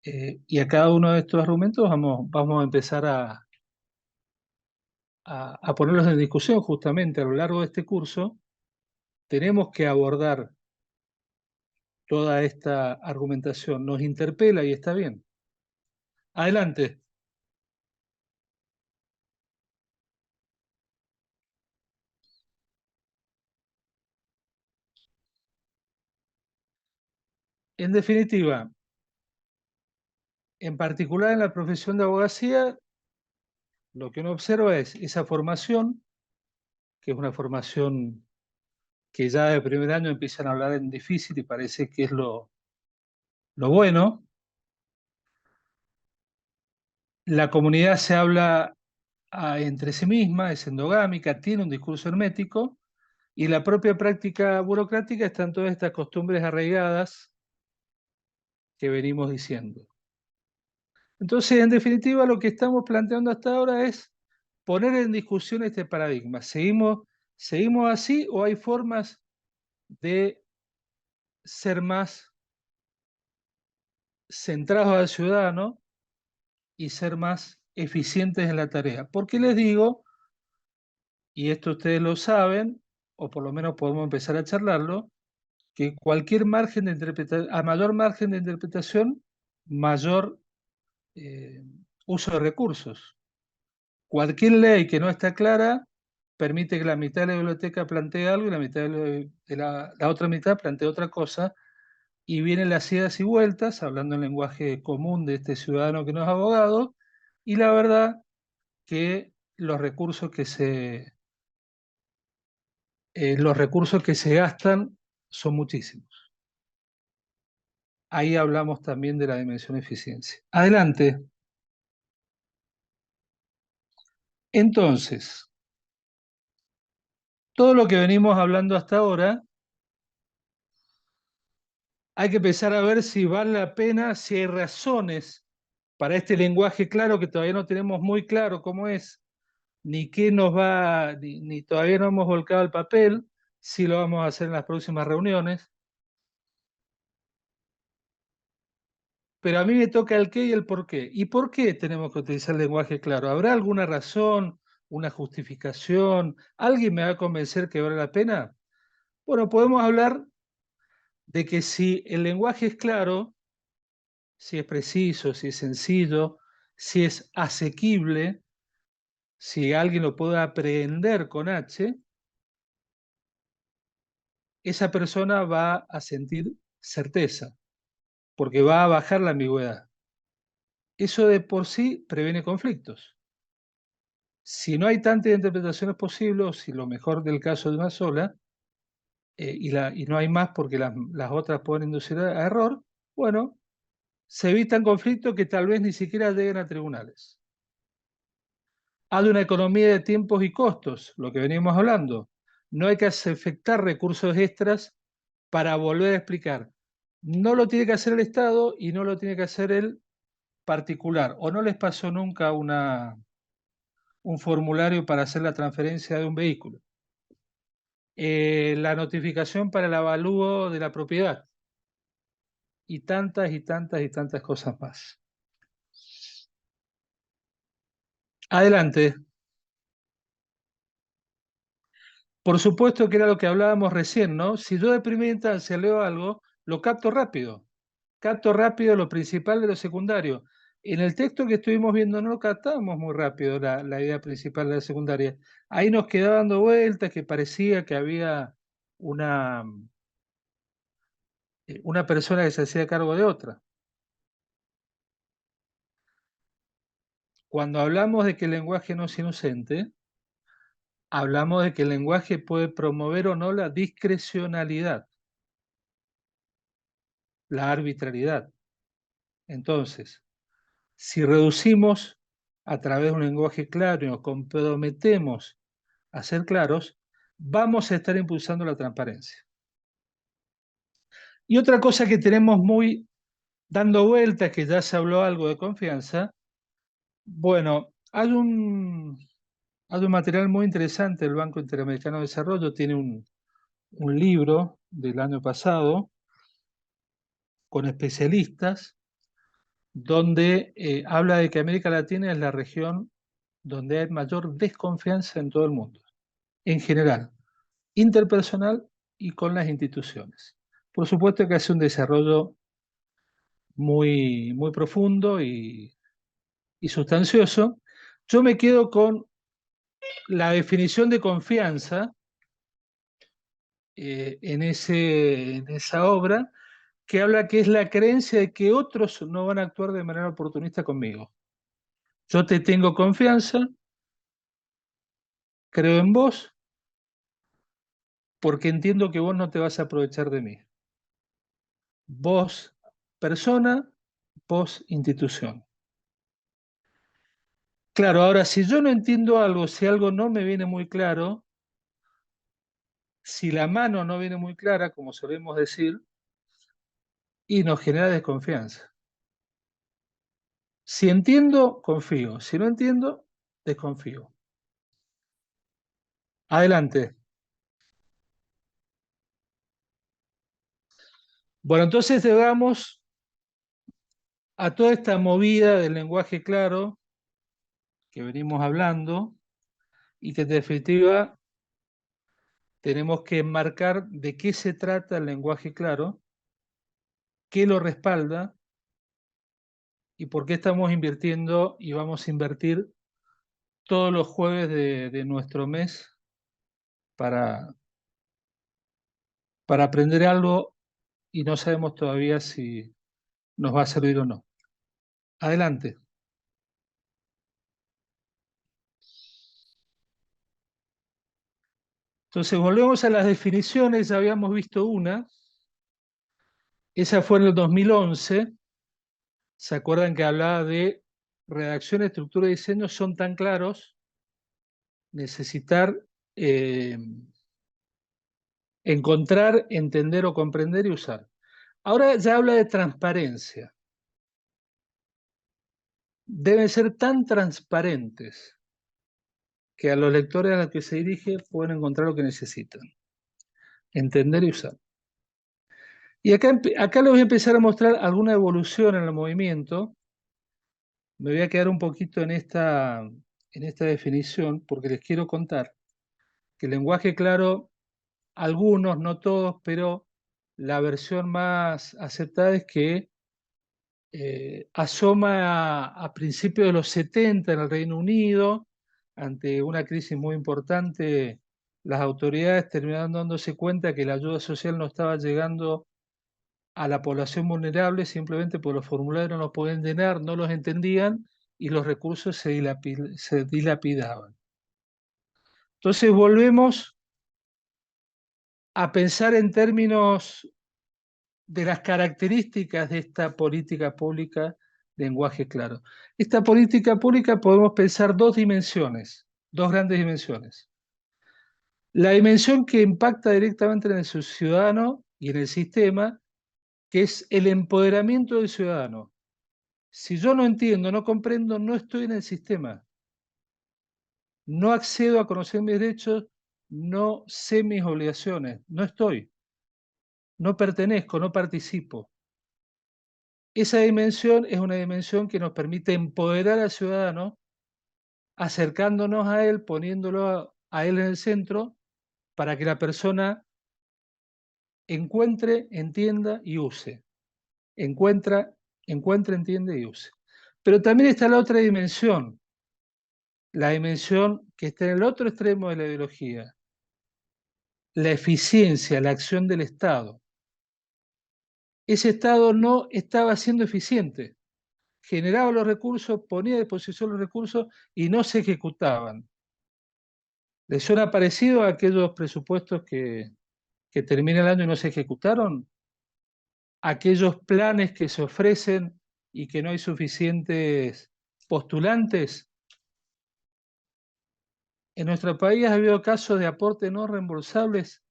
y a cada uno de estos argumentos vamos a empezar a ponerlos en discusión justamente a lo largo de este curso. Tenemos que abordar toda esta argumentación, nos interpela y está bien. Adelante. En definitiva, en particular en la profesión de abogacía, lo que uno observa es esa formación, que es una formación que ya de primer año empiezan a hablar en difícil y parece que es lo bueno. La comunidad se habla entre sí misma, es endogámica, tiene un discurso hermético, y la propia práctica burocrática están todas estas costumbres arraigadas que venimos diciendo. Entonces, en definitiva, lo que estamos planteando hasta ahora es poner en discusión este paradigma. ¿Seguimos así o hay formas de ser más centrados al ciudadano y ser más eficientes en la tarea? ¿Por qué les digo, y esto ustedes lo saben, o por lo menos podemos empezar a charlarlo, que cualquier margen de interpretación, a mayor margen de interpretación, mayor uso de recursos? Cualquier ley que no está clara permite que la mitad de la biblioteca plantee algo y la mitad de la otra mitad plantee otra cosa, y vienen las idas y vueltas, hablando en lenguaje común de este ciudadano que no es abogado, y la verdad que los recursos que se gastan son muchísimos. Ahí hablamos también de la dimensión eficiencia. Adelante. Entonces, todo lo que venimos hablando hasta ahora, hay que empezar a ver si vale la pena, si hay razones para este lenguaje claro que todavía no tenemos muy claro cómo es, ni qué nos va, ni todavía no hemos volcado el papel, si lo vamos a hacer en las próximas reuniones. Pero a mí me toca el qué y el por qué. ¿Y por qué tenemos que utilizar el lenguaje claro? ¿Habrá alguna razón, una justificación? ¿Alguien me va a convencer que vale la pena? Bueno, podemos hablar de que si el lenguaje es claro, si es preciso, si es sencillo, si es asequible, si alguien lo puede aprender con H, esa persona va a sentir certeza, porque va a bajar la ambigüedad. Eso de por sí previene conflictos. Si no hay tantas interpretaciones posibles, o si lo mejor del caso es una sola, y no hay más porque las otras pueden inducir a error, bueno, se evitan conflictos que tal vez ni siquiera lleguen a tribunales. Hay una economía de tiempos y costos, lo que venimos hablando. No hay que afectar recursos extras para volver a explicar. No lo tiene que hacer el Estado y no lo tiene que hacer el particular, o no les pasó nunca un formulario para hacer la transferencia de un vehículo, la notificación para el avalúo de la propiedad, y tantas y tantas y tantas cosas más. Adelante. Por supuesto que era lo que hablábamos recién, ¿no? Si yo de primera instancia leo algo, lo capto rápido lo principal de lo secundario. En el texto que estuvimos viendo no lo captábamos muy rápido la idea principal de la secundaria. Ahí nos quedaba dando vueltas, que parecía que había una persona que se hacía cargo de otra. Cuando hablamos de que el lenguaje no es inocente, hablamos de que el lenguaje puede promover o no la discrecionalidad, la arbitrariedad. Entonces, si reducimos a través de un lenguaje claro y nos comprometemos a ser claros, vamos a estar impulsando la transparencia. Y otra cosa que tenemos muy dando vueltas, que ya se habló algo de confianza, bueno, hay un material muy interesante, el Banco Interamericano de Desarrollo tiene un libro del año pasado con especialistas donde habla de que América Latina es la región donde hay mayor desconfianza en todo el mundo, en general, interpersonal y con las instituciones. Por supuesto que hace un desarrollo muy, muy profundo y sustancioso. Yo me quedo con la definición de confianza en esa obra, que habla que es la creencia de que otros no van a actuar de manera oportunista conmigo. Yo te tengo confianza, creo en vos, porque entiendo que vos no te vas a aprovechar de mí. Vos, persona, vos, institución. Claro, ahora, si yo no entiendo algo, si algo no me viene muy claro, si la mano no viene muy clara, como solemos decir, y nos genera desconfianza. Si entiendo, confío. Si no entiendo, desconfío. Adelante. Bueno, entonces llegamos a toda esta movida del lenguaje claro que venimos hablando y que en definitiva tenemos que enmarcar de qué se trata el lenguaje claro, qué lo respalda y por qué estamos invirtiendo y vamos a invertir todos los jueves de nuestro mes para aprender algo y no sabemos todavía si nos va a servir o no. Adelante. Entonces volvemos a las definiciones, ya habíamos visto una. Esa fue en el 2011. ¿Se acuerdan que hablaba de redacción, estructura y diseño son tan claros? Necesitar encontrar, entender o comprender y usar. Ahora ya habla de transparencia. Deben ser tan transparentes que a los lectores a los que se dirige pueden encontrar lo que necesitan. Entender y usar. Y acá les voy a empezar a mostrar alguna evolución en el movimiento. Me voy a quedar un poquito en esta definición porque les quiero contar que el lenguaje claro, algunos, no todos, pero la versión más aceptada es que asoma a principios de los 70 en el Reino Unido, ante una crisis muy importante. Las autoridades terminaron dándose cuenta que la ayuda social no estaba llegando a la población vulnerable simplemente porque los formularios no los podían llenar, no los entendían y los recursos se dilapidaban. Entonces volvemos a pensar en términos de las características de esta política pública, lenguaje claro. Esta política pública podemos pensar dos dimensiones, dos grandes dimensiones. La dimensión que impacta directamente en el ciudadano y en el sistema, que es el empoderamiento del ciudadano. Si yo no entiendo, no comprendo, no estoy en el sistema. No accedo a conocer mis derechos, no sé mis obligaciones, no estoy. No pertenezco, no participo. Esa dimensión es una dimensión que nos permite empoderar al ciudadano, acercándonos a él, poniéndolo a él en el centro, para que la persona encuentre, entienda y use. Encuentre, entiende y use. Pero también está la otra dimensión, la dimensión que está en el otro extremo de la ideología, la eficiencia, la acción del Estado. Ese Estado no estaba siendo eficiente, generaba los recursos, ponía a disposición los recursos y no se ejecutaban. ¿Les suena parecido a aquellos presupuestos que termina el año y no se ejecutaron? ¿Aquellos planes que se ofrecen y que no hay suficientes postulantes? En nuestro país ha habido casos de aportes no reembolsables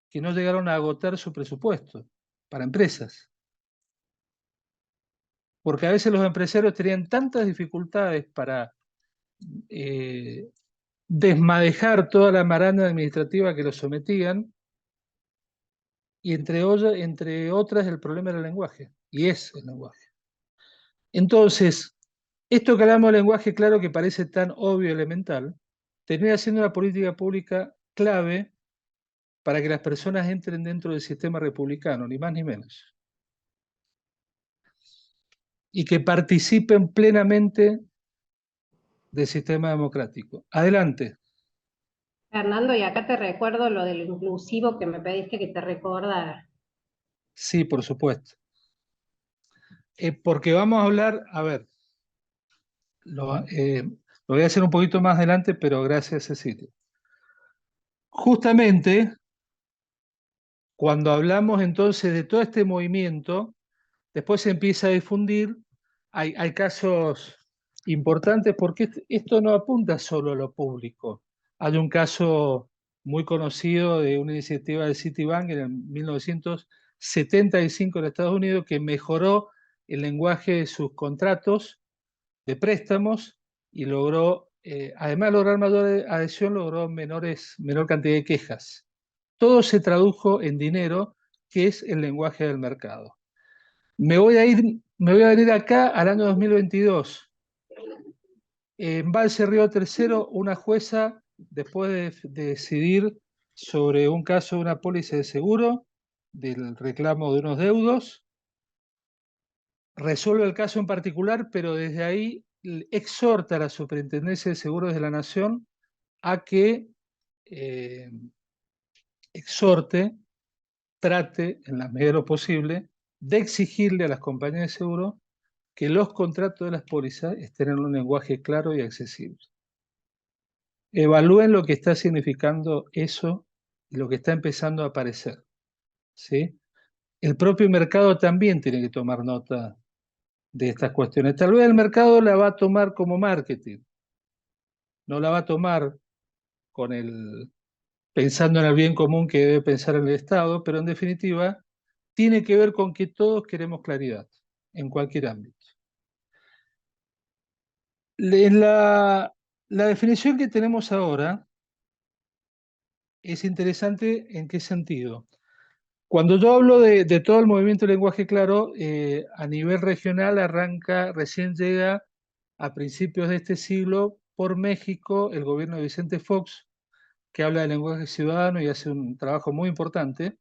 que no llegaron a agotar su presupuesto para empresas. Porque a veces los empresarios tenían tantas dificultades para desmadejar toda la maraña administrativa que los sometían, y entre otras el problema era el lenguaje, y es el lenguaje. Entonces, esto que hablamos del lenguaje claro, que parece tan obvio y elemental, termina siendo una política pública clave para que las personas entren dentro del sistema republicano, ni más ni menos, y que participen plenamente del sistema democrático. Adelante. Fernando, y acá te recuerdo lo del inclusivo que me pediste que te recordara. Sí, por supuesto. Porque vamos a hablar, a ver, lo voy a hacer un poquito más adelante, pero gracias, Cecilia. Justamente, cuando hablamos entonces de todo este movimiento, después se empieza a difundir, hay casos importantes, porque esto no apunta solo a lo público. Hay un caso muy conocido de una iniciativa de Citibank en el 1975 en Estados Unidos que mejoró el lenguaje de sus contratos de préstamos y logró, además de lograr mayor adhesión, logró menor cantidad de quejas. Todo se tradujo en dinero, que es el lenguaje del mercado. Me voy a venir acá al año 2022. En Embalse Río Tercero, una jueza, después de decidir sobre un caso de una póliza de seguro, del reclamo de unos deudos, resuelve el caso en particular, pero desde ahí exhorta a la Superintendencia de Seguros de la Nación a que exhorte, trate, en la medida de lo posible, de exigirle a las compañías de seguro que los contratos de las pólizas estén en un lenguaje claro y accesible. Evalúen lo que está significando eso y lo que está empezando a aparecer, ¿sí? El propio mercado también tiene que tomar nota de estas cuestiones. Tal vez el mercado la va a tomar como marketing, no la va a tomar pensando en el bien común que debe pensar el Estado, pero en definitiva tiene que ver con que todos queremos claridad en cualquier ámbito. La definición que tenemos ahora es interesante. ¿En qué sentido? Cuando yo hablo de todo el movimiento de lenguaje claro, a nivel regional recién llega a principios de este siglo por México el gobierno de Vicente Fox, que habla de lenguaje ciudadano y hace un trabajo muy importante,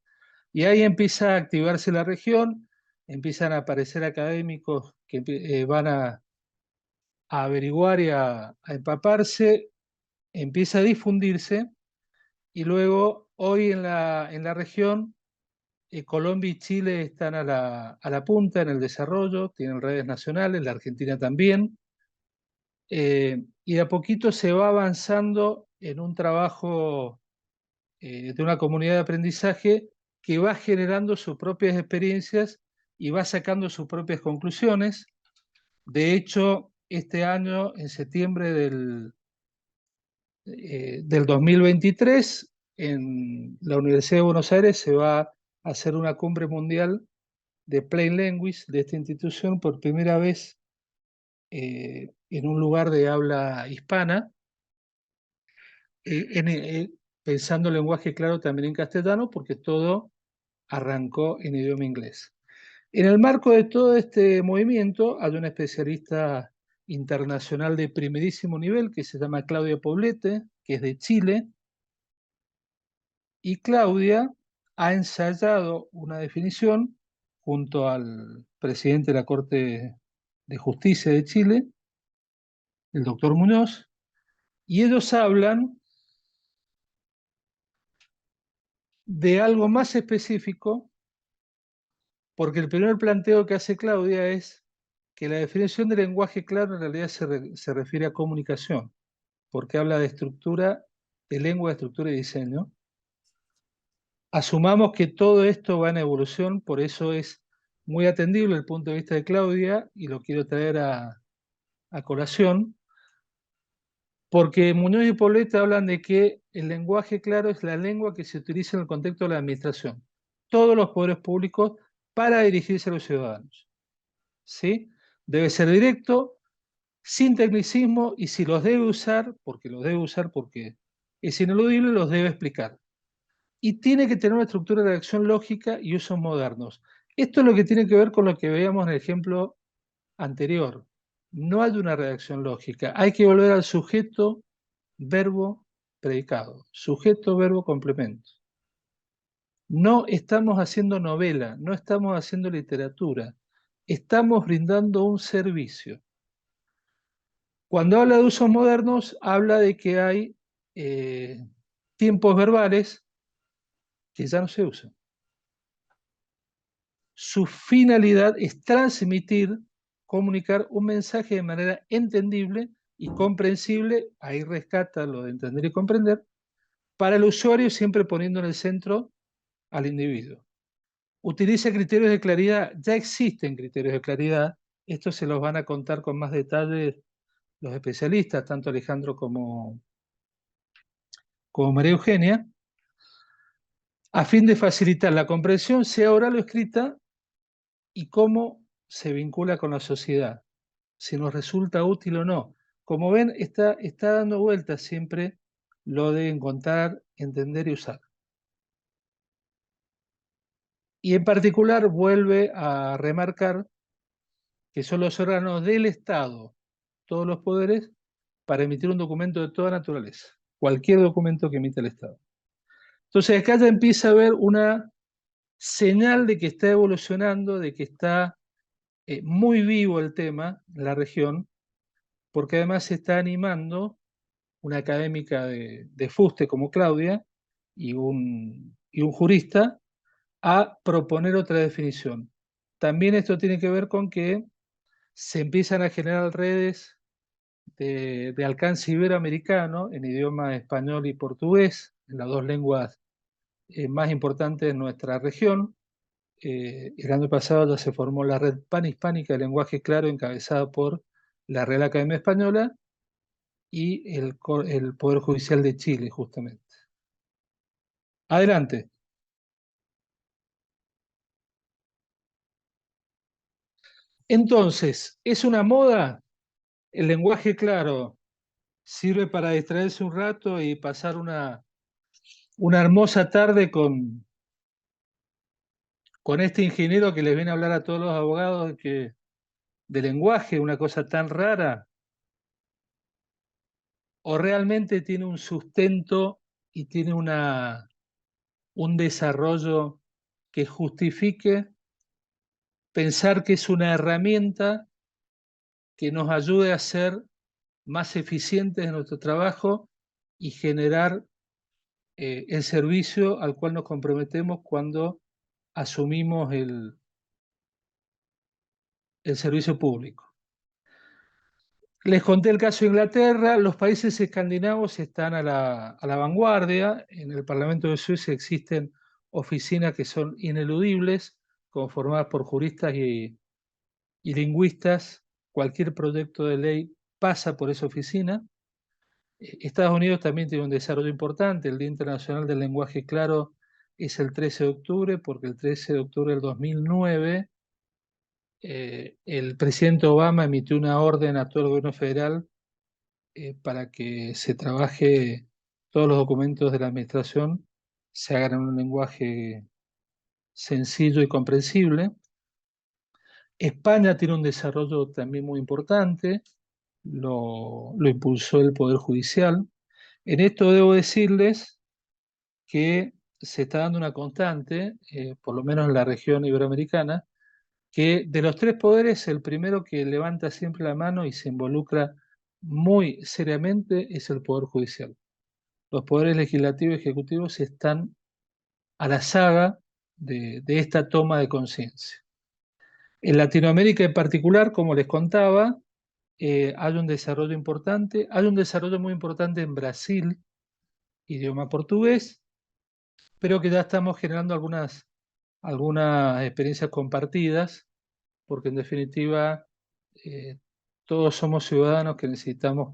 y ahí empieza a activarse la región, empiezan a aparecer académicos que van a averiguar y a empaparse, empieza a difundirse, y luego hoy en la región Colombia y Chile están a la punta en el desarrollo, tienen redes nacionales, la Argentina también, y de a poquito se va avanzando en un trabajo de una comunidad de aprendizaje que va generando sus propias experiencias y va sacando sus propias conclusiones. De hecho, este año, en septiembre del 2023, en la Universidad de Buenos Aires se va a hacer una cumbre mundial de Plain Language de esta institución por primera vez en un lugar de habla hispana, pensando el lenguaje claro también en castellano, porque todo arrancó en idioma inglés. En el marco de todo este movimiento hay una especialista internacional de primerísimo nivel que se llama Claudia Poblete, que es de Chile, y Claudia ha ensayado una definición junto al presidente de la Corte de Justicia de Chile, el doctor Muñoz, y ellos hablan de algo más específico, porque el primer planteo que hace Claudia es que la definición de lenguaje claro en realidad se refiere a comunicación, porque habla de estructura, de lengua, estructura y diseño. Asumamos que todo esto va en evolución, por eso es muy atendible el punto de vista de Claudia, y lo quiero traer a colación, porque Muñoz y Poblete hablan de que el lenguaje claro es la lengua que se utiliza en el contexto de la administración, todos los poderes públicos, para dirigirse a los ciudadanos. ¿Sí? Debe ser directo, sin tecnicismo, y si los debe usar, porque es ineludible, los debe explicar. Y tiene que tener una estructura de redacción lógica y usos modernos. Esto es lo que tiene que ver con lo que veíamos en el ejemplo anterior. No hay una redacción lógica, hay que volver al sujeto, verbo, predicado. Sujeto, verbo, complemento. No estamos haciendo novela, no estamos haciendo literatura, estamos brindando un servicio. Cuando habla de usos modernos, habla de que hay tiempos verbales que ya no se usan. Su finalidad es transmitir, comunicar un mensaje de manera entendible y comprensible, ahí rescata lo de entender y comprender, para el usuario siempre poniendo en el centro al individuo. Utiliza criterios de claridad, ya existen criterios de claridad, estos se los van a contar con más detalle los especialistas, tanto Alejandro como María Eugenia, a fin de facilitar la comprensión, sea oral o escrita, y cómo se vincula con la sociedad, si nos resulta útil o no. Como ven, está dando vueltas siempre lo de encontrar, entender y usar. Y en particular vuelve a remarcar que son los órganos del Estado, todos los poderes, para emitir un documento de toda naturaleza, cualquier documento que emita el Estado. Entonces acá ya empieza a haber una señal de que está evolucionando, de que está muy vivo el tema en la región, porque además se está animando una académica de fuste como Claudia y un jurista a proponer otra definición. También esto tiene que ver con que se empiezan a generar redes de alcance iberoamericano en idioma español y portugués, en las dos lenguas más importantes de nuestra región. El año pasado ya se formó la Red Panhispánica de Lenguaje Claro, encabezada por la Real Academia Española y el Poder Judicial de Chile, justamente. Adelante. Entonces, ¿es una moda? El lenguaje claro sirve para distraerse un rato y pasar una hermosa tarde con este ingeniero que les viene a hablar a todos los abogados de lenguaje, una cosa tan rara. ¿O realmente tiene un sustento y tiene un desarrollo que justifique pensar que es una herramienta que nos ayude a ser más eficientes en nuestro trabajo y generar el servicio al cual nos comprometemos cuando asumimos el servicio público? Les conté el caso de Inglaterra. Los países escandinavos están a la vanguardia. En el Parlamento de Suecia existen oficinas que son ineludibles, conformadas por juristas y lingüistas. Cualquier proyecto de ley pasa por esa oficina. Estados Unidos también tiene un desarrollo importante. El Día Internacional del Lenguaje Claro es el 13 de octubre, porque el 13 de octubre del 2009 el presidente Obama emitió una orden a todo el gobierno federal para que se trabaje todos los documentos de la administración, se hagan en un lenguaje sencillo y comprensible. España tiene un desarrollo también muy importante, lo impulsó el Poder Judicial. En esto debo decirles que se está dando una constante, por lo menos en la región iberoamericana, que de los tres poderes, el primero que levanta siempre la mano y se involucra muy seriamente es el Poder Judicial. Los poderes legislativos y ejecutivos están a la saga de esta toma de conciencia. En Latinoamérica en particular, como les contaba, hay un desarrollo importante, hay un desarrollo muy importante en Brasil, idioma portugués, pero que ya estamos generando algunas experiencias compartidas, porque en definitiva todos somos ciudadanos que necesitamos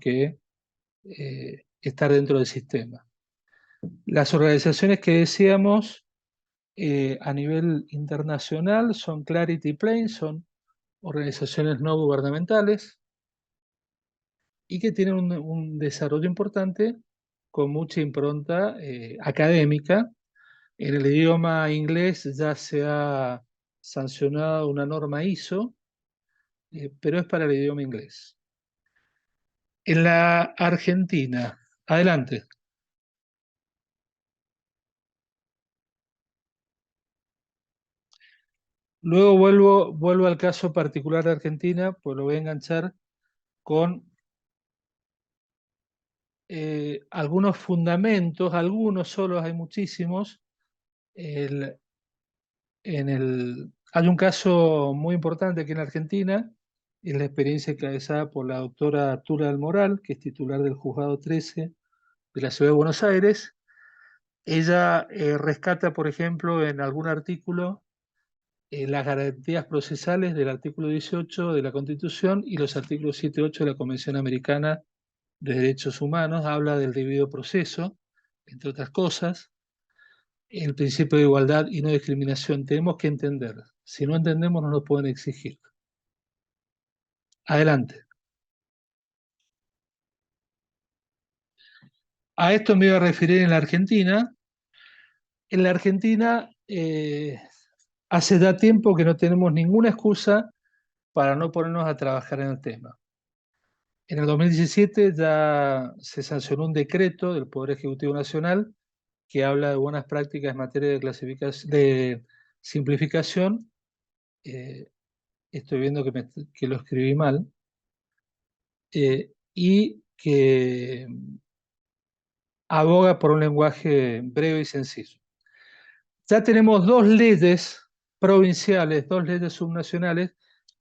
estar dentro del sistema. Las organizaciones que decíamos a nivel internacional son Clarity Plain, son organizaciones no gubernamentales y que tienen un desarrollo importante con mucha impronta académica. En el idioma inglés ya se ha sancionado una norma ISO, pero es para el idioma inglés. En la Argentina, adelante. Luego vuelvo al caso particular de Argentina, pues lo voy a enganchar con algunos fundamentos, algunos solos, hay muchísimos. Hay un caso muy importante aquí en Argentina, es la experiencia encabezada por la doctora Tula del Moral, que es titular del Juzgado 13 de la Ciudad de Buenos Aires. Ella rescata, por ejemplo, en algún artículo, las garantías procesales del artículo 18 de la Constitución y los artículos 7 y 8 de la Convención Americana de Derechos Humanos. Habla del debido proceso, entre otras cosas, el principio de igualdad y no discriminación. Tenemos que entender. Si no entendemos, no nos pueden exigir. Adelante. A esto me iba a referir en la Argentina. En la Argentina hace ya tiempo que no tenemos ninguna excusa para no ponernos a trabajar en el tema. En el 2017 ya se sancionó un decreto del Poder Ejecutivo Nacional que habla de buenas prácticas en materia de simplificación. Estoy viendo que lo escribí mal. Y que aboga por un lenguaje breve y sencillo. Ya tenemos dos leyes provinciales, dos leyes subnacionales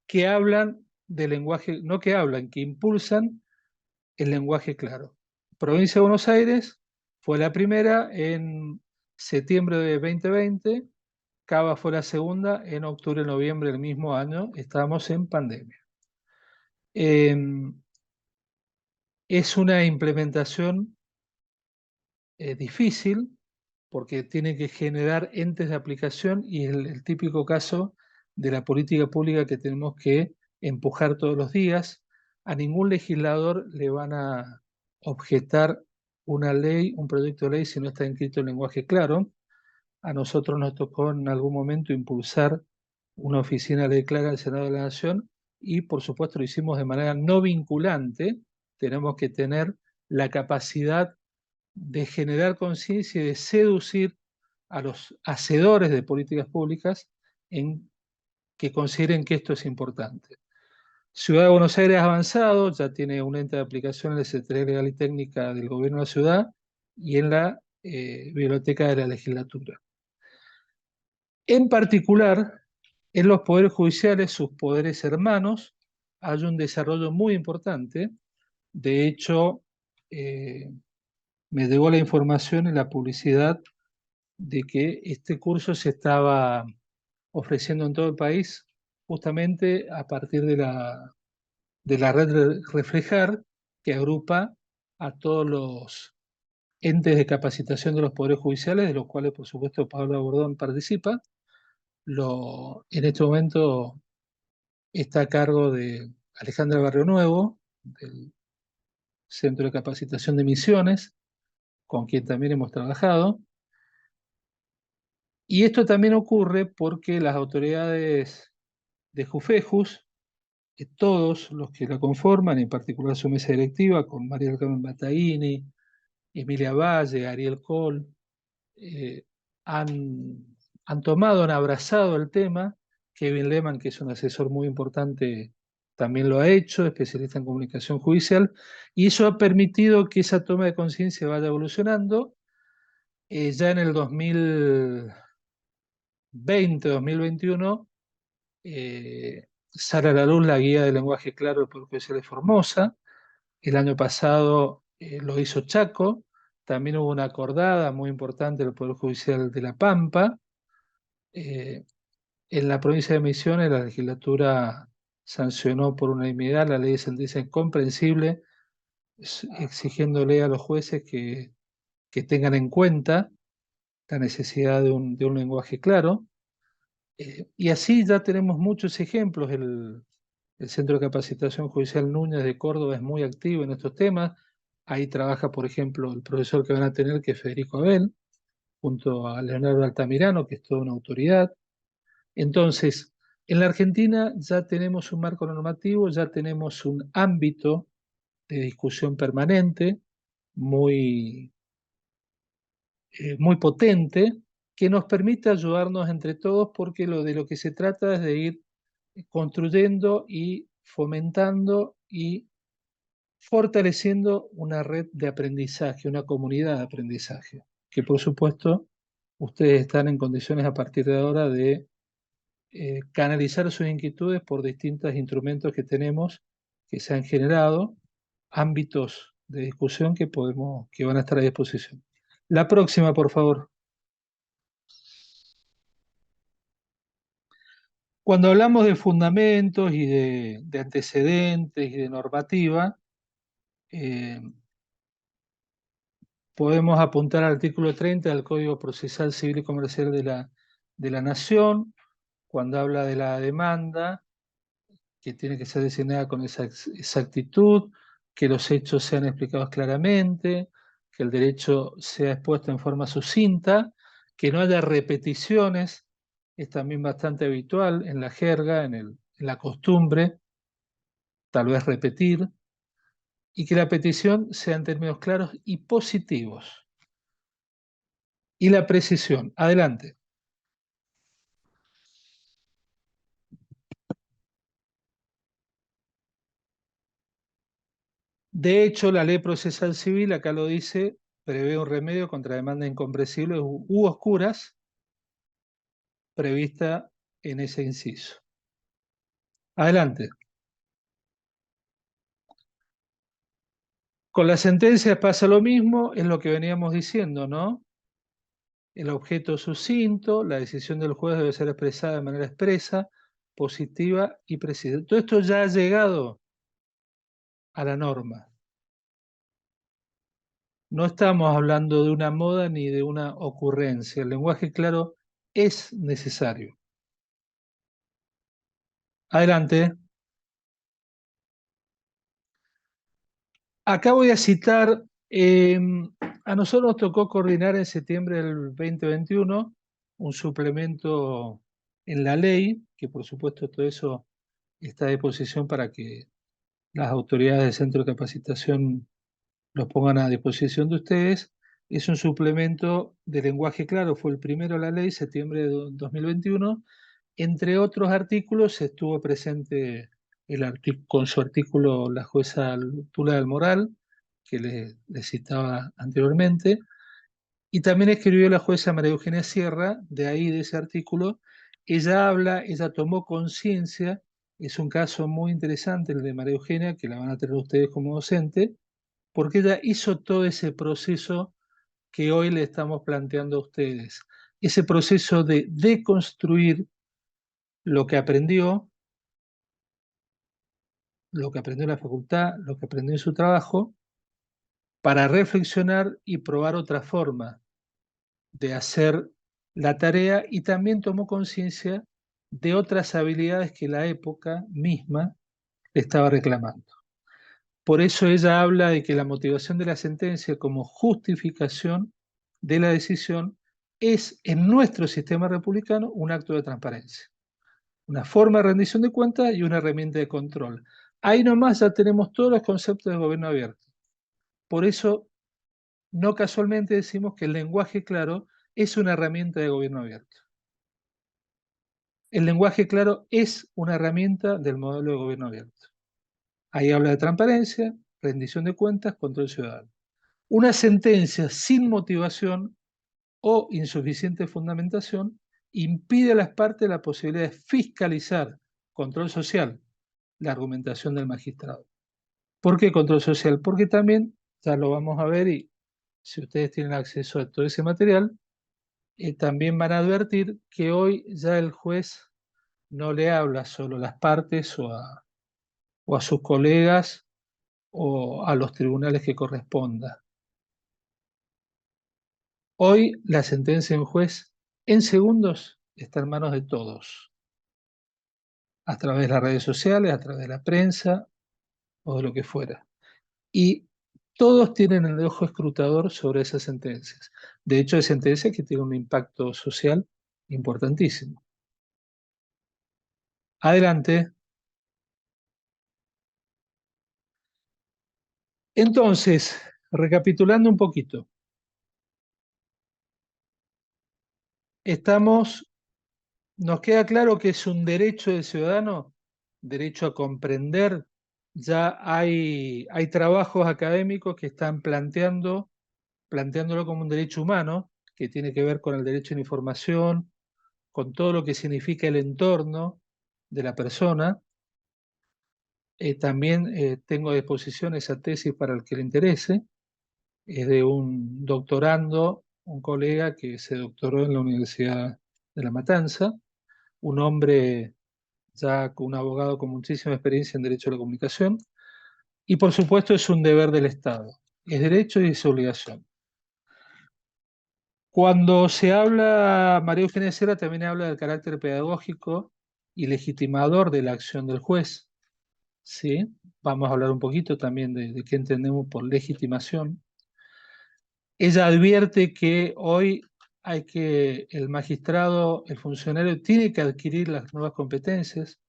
que hablan de lenguaje, no que hablan, que impulsan el lenguaje claro. Provincia de Buenos Aires fue la primera en septiembre de 2020, Cava fue la segunda en octubre-noviembre del mismo año, estábamos en pandemia. Es una implementación difícil porque tiene que generar entes de aplicación y es el típico caso de la política pública que tenemos que empujar todos los días. A ningún legislador le van a objetar una ley, un proyecto de ley si no está escrito en lenguaje claro. A nosotros nos tocó en algún momento impulsar una oficina de ley clara del Senado de la Nación y por supuesto lo hicimos de manera no vinculante. Tenemos que tener la capacidad de generar conciencia y de seducir a los hacedores de políticas públicas en que consideren que esto es importante. Ciudad de Buenos Aires ha avanzado, ya tiene un ente de aplicación en la Secretaría Legal y Técnica del Gobierno de la Ciudad y en la Biblioteca de la Legislatura. En particular, en los poderes judiciales, sus poderes hermanos, hay un desarrollo muy importante. De hecho, me llegó la información en la publicidad de que este curso se estaba ofreciendo en todo el país justamente a partir de la red Reflejar, que agrupa a todos los entes de capacitación de los poderes judiciales, de los cuales por supuesto Pablo Bordón participa. En este momento está a cargo de Alejandra Barrio Nuevo, del Centro de Capacitación de Misiones, con quien también hemos trabajado. Y esto también ocurre porque las autoridades de Jufejus, todos los que la conforman, en particular su mesa directiva, con María del Carmen Battaini, Emilia Valle, Ariel Col, han tomado, han abrazado el tema. Kevin Lehman, que es un asesor muy importante, también lo ha hecho, especialista en comunicación judicial, y eso ha permitido que esa toma de conciencia vaya evolucionando. Ya en el 2020-2021 sale a la luz la guía de lenguaje claro del Poder Judicial de Formosa. El año pasado lo hizo Chaco. También hubo una acordada muy importante del Poder Judicial de La Pampa. En la provincia de Misiones, la legislatura sancionó por unanimidad la ley de sentencia incomprensible, exigiéndole a los jueces que tengan en cuenta la necesidad de un lenguaje claro. Y así ya tenemos muchos ejemplos. El Centro de Capacitación Judicial Núñez de Córdoba es muy activo en estos temas. Ahí trabaja, por ejemplo, el profesor que van a tener, que es Federico Abel, junto a Leonardo Altamirano, que es toda una autoridad. Entonces, en la Argentina ya tenemos un marco normativo, ya tenemos un ámbito de discusión permanente muy, muy potente, que nos permite ayudarnos entre todos, porque de lo que se trata es de ir construyendo y fomentando y fortaleciendo una red de aprendizaje, una comunidad de aprendizaje, que por supuesto ustedes están en condiciones a partir de ahora de canalizar sus inquietudes por distintos instrumentos que tenemos, que se han generado, ámbitos de discusión que van a estar a disposición. La próxima, por favor. Cuando hablamos de fundamentos y de antecedentes y de normativa, podemos apuntar al artículo 30 del Código Procesal Civil y Comercial de la Nación, cuando habla de la demanda, que tiene que ser designada con esa exactitud, que los hechos sean explicados claramente, que el derecho sea expuesto en forma sucinta, que no haya repeticiones, es también bastante habitual en la jerga, en la costumbre, tal vez repetir, y que la petición sea en términos claros y positivos. Y la precisión. Adelante. De hecho, la ley procesal civil, acá lo dice, prevé un remedio contra demandas incomprensibles u oscuras prevista en ese inciso. Adelante. Con las sentencias pasa lo mismo, es lo que veníamos diciendo, ¿no? El objeto sucinto, la decisión del juez debe ser expresada de manera expresa, positiva y precisa. Todo esto ya ha llegado a la norma. No estamos hablando de una moda ni de una ocurrencia. El lenguaje claro es necesario. Adelante. Acá voy a citar, a nosotros nos tocó coordinar en septiembre del 2021 un suplemento en la ley, que por supuesto todo eso está a disposición para que las autoridades del Centro de Capacitación los pongan a disposición de ustedes. Es un suplemento de lenguaje claro, fue el primero de la ley, septiembre de 2021. Entre otros artículos estuvo presente con su artículo la jueza Tula del Moral, que les citaba anteriormente, y también escribió la jueza María Eugenia Sierra, de ahí de ese artículo. Ella tomó conciencia, es un caso muy interesante el de María Eugenia, que la van a tener ustedes como docente, porque ella hizo todo ese proceso que hoy le estamos planteando a ustedes, ese proceso de deconstruir lo que aprendió en la facultad, lo que aprendió en su trabajo, para reflexionar y probar otra forma de hacer la tarea, y también tomó conciencia de otras habilidades que la época misma le estaba reclamando. Por eso ella habla de que la motivación de la sentencia como justificación de la decisión es, en nuestro sistema republicano, un acto de transparencia, una forma de rendición de cuentas y una herramienta de control. Ahí nomás ya tenemos todos los conceptos de gobierno abierto. Por eso, no casualmente decimos que el lenguaje claro es una herramienta de gobierno abierto. El lenguaje claro es una herramienta del modelo de gobierno abierto. Ahí habla de transparencia, rendición de cuentas, control ciudadano. Una sentencia sin motivación o insuficiente fundamentación impide a las partes la posibilidad de fiscalizar, control social, la argumentación del magistrado. ¿Por qué control social? Porque también, ya lo vamos a ver, y si ustedes tienen acceso a todo ese material, también van a advertir que hoy ya el juez no le habla solo a las partes o a sus colegas o a los tribunales que corresponda. Hoy la sentencia de un juez en segundos está en manos de todos, a través de las redes sociales, a través de la prensa o de lo que fuera. Y todos tienen el ojo escrutador sobre esas sentencias. De hecho, hay sentencias que tienen un impacto social importantísimo. Adelante. Entonces, recapitulando un poquito, nos queda claro que es un derecho del ciudadano, derecho a comprender. Ya hay trabajos académicos que están planteándolo como un derecho humano, que tiene que ver con el derecho a la información, con todo lo que significa el entorno de la persona. También tengo a disposición esa tesis para el que le interese. Es de un doctorando, un colega que se doctoró en la Universidad de La Matanza, un hombre ya un abogado con muchísima experiencia en Derecho a la Comunicación, y por supuesto es un deber del Estado, es derecho y es obligación. Cuando se habla, María Eugenia Cera también habla del carácter pedagógico y legitimador de la acción del juez, ¿sí? Vamos a hablar un poquito también de qué entendemos por legitimación. Ella advierte que hoy el magistrado, el funcionario, tiene que adquirir las nuevas competencias,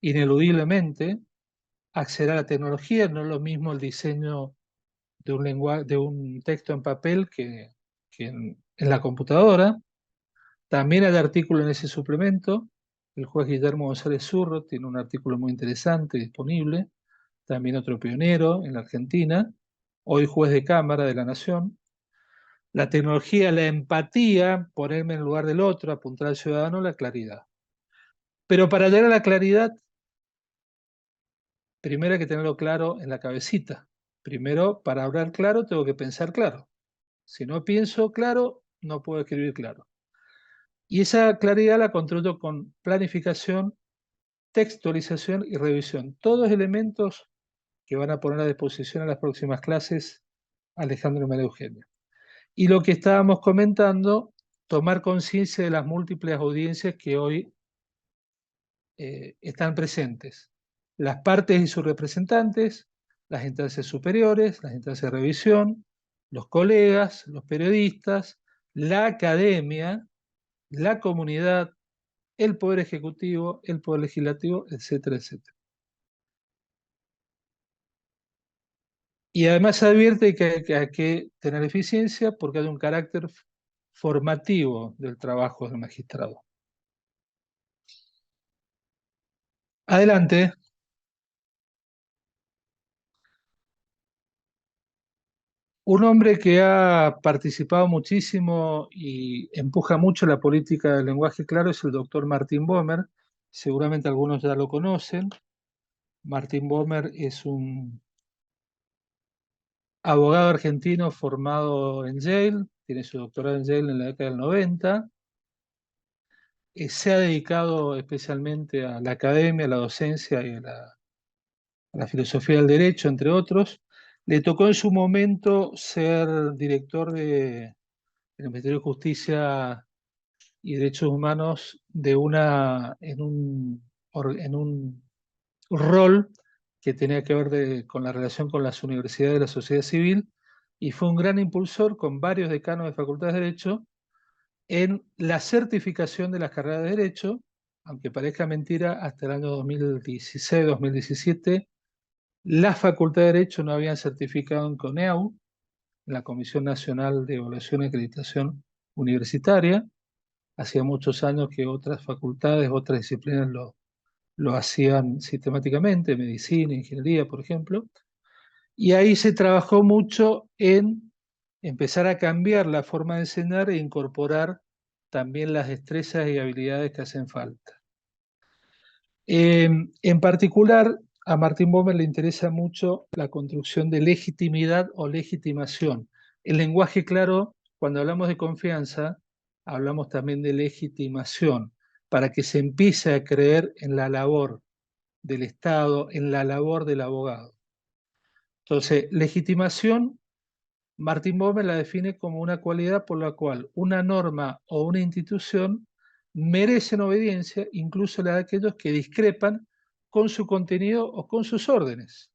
ineludiblemente, acceder a la tecnología, no es lo mismo el diseño de un texto en papel que en la computadora. También hay artículo en ese suplemento. El juez Guillermo González Zurro tiene un artículo muy interesante disponible, también otro pionero en la Argentina, hoy juez de Cámara de la Nación. La tecnología, la empatía, ponerme en el lugar del otro, apuntar al ciudadano, la claridad. Pero para llegar a la claridad, primero hay que tenerlo claro en la cabecita. Primero, para hablar claro, tengo que pensar claro. Si no pienso claro, no puedo escribir claro. Y esa claridad la construyo con planificación, textualización y revisión. Todos elementos que van a poner a disposición en las próximas clases Alejandro y María Eugenia. Y lo que estábamos comentando, tomar conciencia de las múltiples audiencias que hoy están presentes. Las partes y sus representantes, las instancias superiores, las instancias de revisión, los colegas, los periodistas, la academia, la comunidad, el Poder Ejecutivo, el Poder Legislativo, etcétera, etcétera. Y además se advierte que hay que tener eficiencia porque hay un carácter formativo del trabajo del magistrado. Adelante. Un hombre que ha participado muchísimo y empuja mucho la política del lenguaje claro es el doctor Martín Bomer. Seguramente algunos ya lo conocen. Martín Bomer es un abogado argentino formado en Yale, tiene su doctorado en Yale en la década del 90. Se ha dedicado especialmente a la academia, a la docencia y a la filosofía del derecho, entre otros. Le tocó en su momento ser director del Ministerio de Justicia y Derechos Humanos en un rol que tenía que ver con la relación con las universidades de la sociedad civil, y fue un gran impulsor con varios decanos de facultades de Derecho en la certificación de las carreras de Derecho, aunque parezca mentira, hasta el año 2016-2017, la Facultad de Derecho no habían certificado en CONEAU, en la Comisión Nacional de Evaluación y Acreditación Universitaria. Hacía muchos años que otras facultades, otras disciplinas lo hacían sistemáticamente, medicina, ingeniería, por ejemplo. Y ahí se trabajó mucho en empezar a cambiar la forma de enseñar e incorporar también las destrezas y habilidades que hacen falta. En particular, a Martín Bohmer le interesa mucho la construcción de legitimidad o legitimación. El lenguaje claro, cuando hablamos de confianza, hablamos también de legitimación, para que se empiece a creer en la labor del Estado, en la labor del abogado. Entonces, legitimación, Martín Bohmer la define como una cualidad por la cual una norma o una institución merecen obediencia, incluso la de aquellos que discrepan con su contenido o con sus órdenes.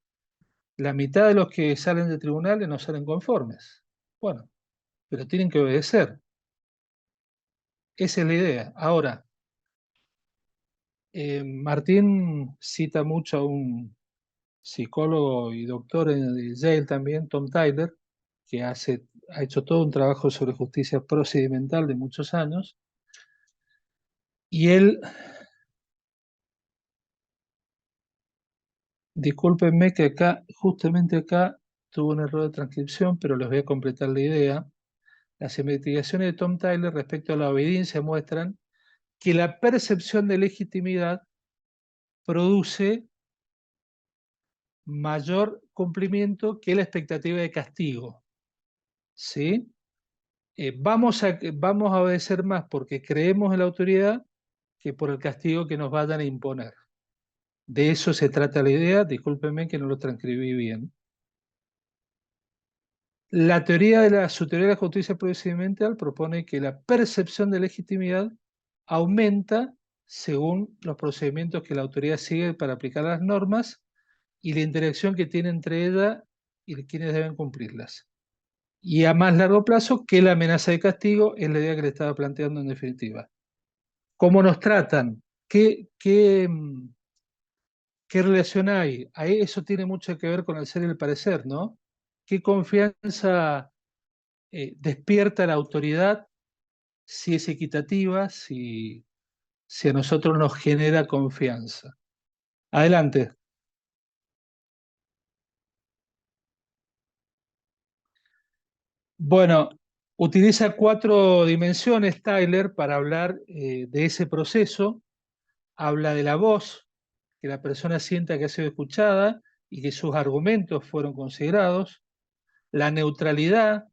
La mitad de los que salen de tribunales no salen conformes. Bueno, pero tienen que obedecer. Esa es la idea. Ahora, Martín cita mucho a un psicólogo y doctor de Yale también, Tom Tyler, que ha hecho todo un trabajo sobre justicia procedimental de muchos años, y él, discúlpenme que acá, justamente acá, tuvo un error de transcripción, pero les voy a completar la idea. Las investigaciones de Tom Tyler respecto a la obediencia muestran que la percepción de legitimidad produce mayor cumplimiento que la expectativa de castigo. ¿Sí? Vamos a obedecer más porque creemos en la autoridad que por el castigo que nos vayan a imponer. De eso se trata la idea, discúlpenme que no lo transcribí bien. Su teoría de la justicia procedimental propone que la percepción de legitimidad aumenta según los procedimientos que la autoridad sigue para aplicar las normas y la interacción que tiene entre ella y quienes deben cumplirlas. Y a más largo plazo que la amenaza de castigo es la idea que le estaba planteando en definitiva. ¿Cómo nos tratan? ¿Qué relación hay? Ahí eso tiene mucho que ver con el ser y el parecer, ¿no? ¿Qué confianza despierta la autoridad si es equitativa, si a nosotros nos genera confianza? Adelante. Bueno, utiliza 4 dimensiones Tyler para hablar de ese proceso. Habla de la voz, que la persona sienta que ha sido escuchada y que sus argumentos fueron considerados. La neutralidad,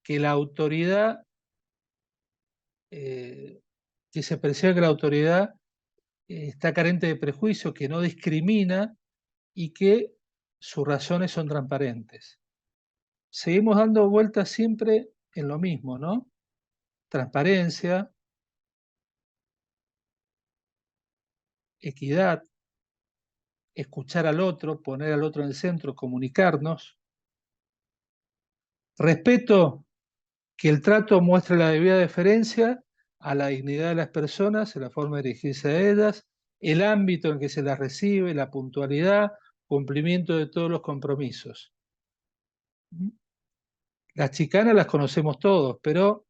que la autoridad, que se perciba que la autoridad está carente de prejuicio, que no discrimina y que sus razones son transparentes. Seguimos dando vueltas siempre en lo mismo, ¿no? Transparencia, equidad, escuchar al otro, poner al otro en el centro, comunicarnos. Respeto, que el trato muestre la debida deferencia a la dignidad de las personas, en la forma de dirigirse a ellas, el ámbito en que se las recibe, la puntualidad, cumplimiento de todos los compromisos. Las chicanas las conocemos todos, pero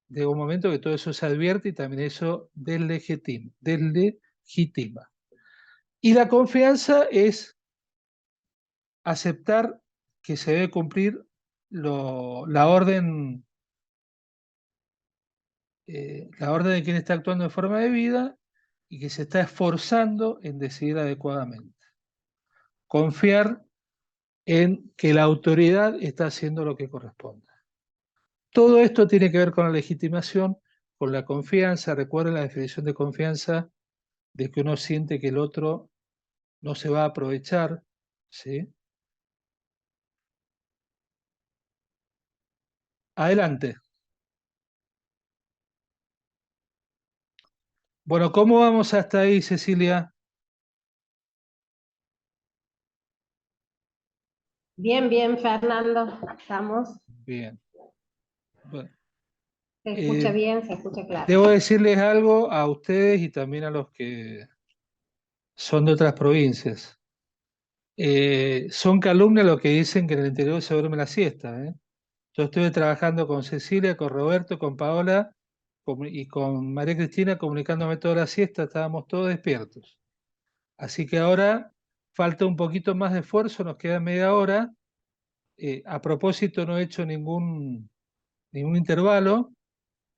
llega un momento que todo eso se advierte y también eso deslegitima. Y la confianza es aceptar que se debe cumplir la orden de quien está actuando de forma debida y que se está esforzando en decidir adecuadamente. Confiar en que la autoridad está haciendo lo que corresponde. Todo esto tiene que ver con la legitimación, con la confianza. Recuerden la definición de confianza, de que uno siente que el otro no se va a aprovechar, ¿sí? Adelante. Bueno, ¿cómo vamos hasta ahí, Cecilia? Bien, bien, Fernando. Estamos. Bien. Bueno, Se escucha eh, bien, se escucha claro. debo decirles algo a ustedes y también a los que son de otras provincias. Son calumnias lo que dicen que en el interior se duerme la siesta, ¿eh? Yo estuve trabajando con Cecilia, con Roberto, con Paola y con María Cristina comunicándome toda la siesta, estábamos todos despiertos. Así que ahora falta un poquito más de esfuerzo, nos queda media hora. A propósito, no he hecho ningún intervalo.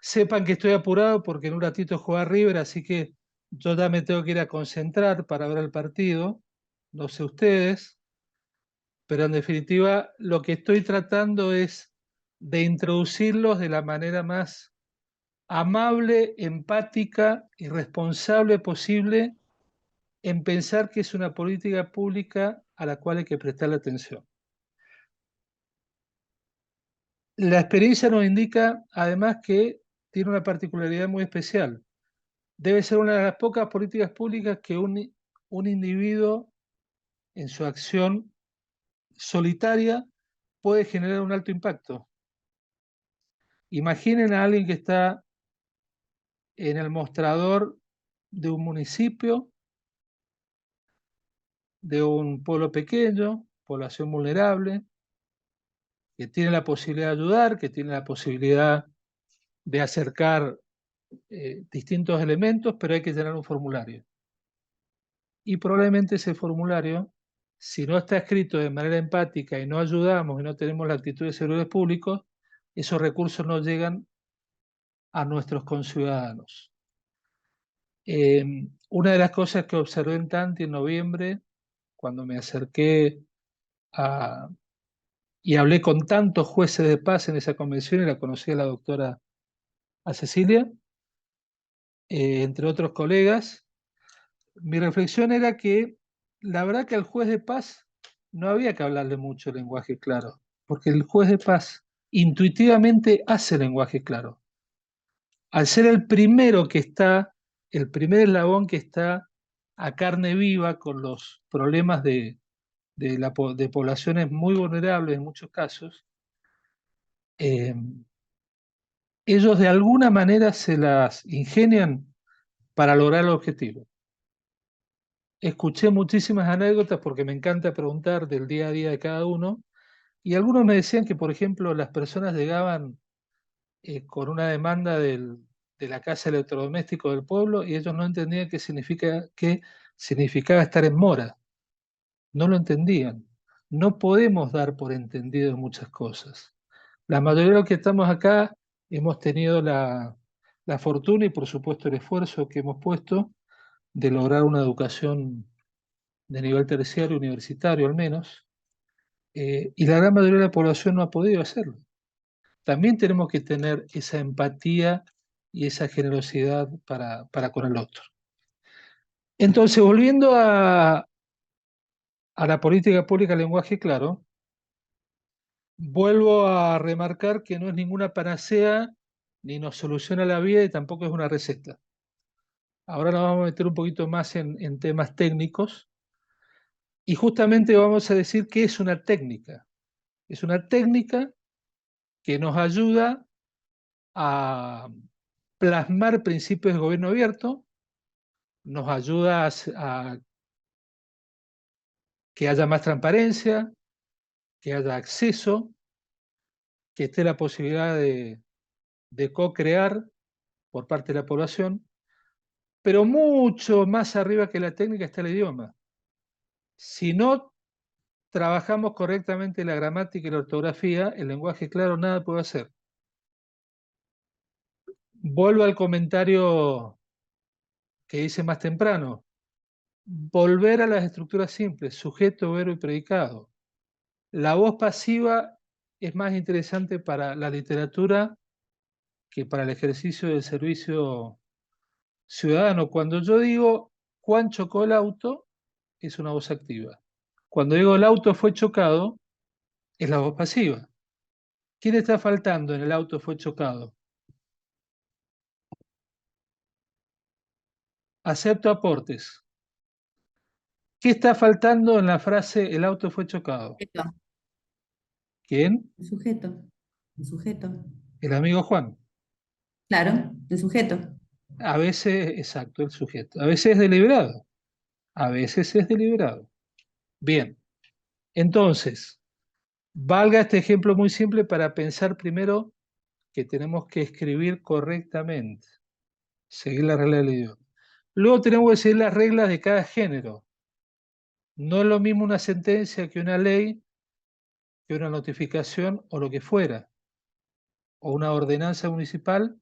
Sepan que estoy apurado porque en un ratito juega River, así que yo ya me tengo que ir a concentrar para ver el partido. No sé ustedes, pero en definitiva lo que estoy tratando es de introducirlos de la manera más amable, empática y responsable posible en pensar que es una política pública a la cual hay que prestarle atención. La experiencia nos indica además que tiene una particularidad muy especial. Debe ser una de las pocas políticas públicas que un individuo en su acción solitaria puede generar un alto impacto. Imaginen a alguien que está en el mostrador de un municipio, de un pueblo pequeño, población vulnerable, que tiene la posibilidad de ayudar, que tiene la posibilidad de acercar distintos elementos, pero hay que llenar un formulario. Y probablemente ese formulario, si no está escrito de manera empática y no ayudamos y no tenemos la actitud de servidores públicos, esos recursos no llegan a nuestros conciudadanos. Una de las cosas que observé en Tanti en noviembre, cuando me acerqué y hablé con tantos jueces de paz en esa convención, y la conocí a la doctora a Cecilia, entre otros colegas, mi reflexión era que la verdad que al juez de paz no había que hablarle mucho lenguaje claro, porque el juez de paz intuitivamente hace lenguaje claro. Al ser el primero que está, el primer eslabón que está a carne viva con los problemas de poblaciones muy vulnerables en muchos casos, eh, ellos de alguna manera se las ingenian para lograr el objetivo. Escuché muchísimas anécdotas porque me encanta preguntar del día a día de cada uno, y algunos me decían que, por ejemplo, las personas llegaban con una demanda de la casa electrodoméstico del pueblo y ellos no entendían qué significaba estar en mora. No lo entendían. No podemos dar por entendido muchas cosas. La mayoría de los que estamos acá hemos tenido la fortuna y por supuesto el esfuerzo que hemos puesto de lograr una educación de nivel terciario, universitario al menos, y la gran mayoría de la población no ha podido hacerlo. También tenemos que tener esa empatía y esa generosidad para con el otro. Entonces, volviendo a la política pública de lenguaje claro, vuelvo a remarcar que no es ninguna panacea, ni nos soluciona la vida y tampoco es una receta. Ahora nos vamos a meter un poquito más en temas técnicos y justamente vamos a decir qué es una técnica. Es una técnica que nos ayuda a plasmar principios de gobierno abierto, nos ayuda a que haya más transparencia, que haya acceso, que esté la posibilidad de co-crear por parte de la población, pero mucho más arriba que la técnica está el idioma. Si no trabajamos correctamente la gramática y la ortografía, el lenguaje claro nada puede hacer. Vuelvo al comentario que hice más temprano. Volver a las estructuras simples, sujeto, verbo y predicado. La voz pasiva es más interesante para la literatura que para el ejercicio del servicio ciudadano. Cuando yo digo Juan chocó el auto, es una voz activa. Cuando digo el auto fue chocado, es la voz pasiva. ¿Quién está faltando en el auto fue chocado? Acepto aportes. ¿Qué está faltando en la frase el auto fue chocado? Sujeto. ¿Quién? El sujeto. El sujeto. El amigo Juan. Claro, el sujeto. A veces, exacto, el sujeto. A veces es deliberado. A veces es deliberado. Bien. Entonces, valga este ejemplo muy simple para pensar primero que tenemos que escribir correctamente, seguir la regla del idioma. Luego tenemos que seguir las reglas de cada género. No es lo mismo una sentencia que una ley, que una notificación o lo que fuera, o una ordenanza municipal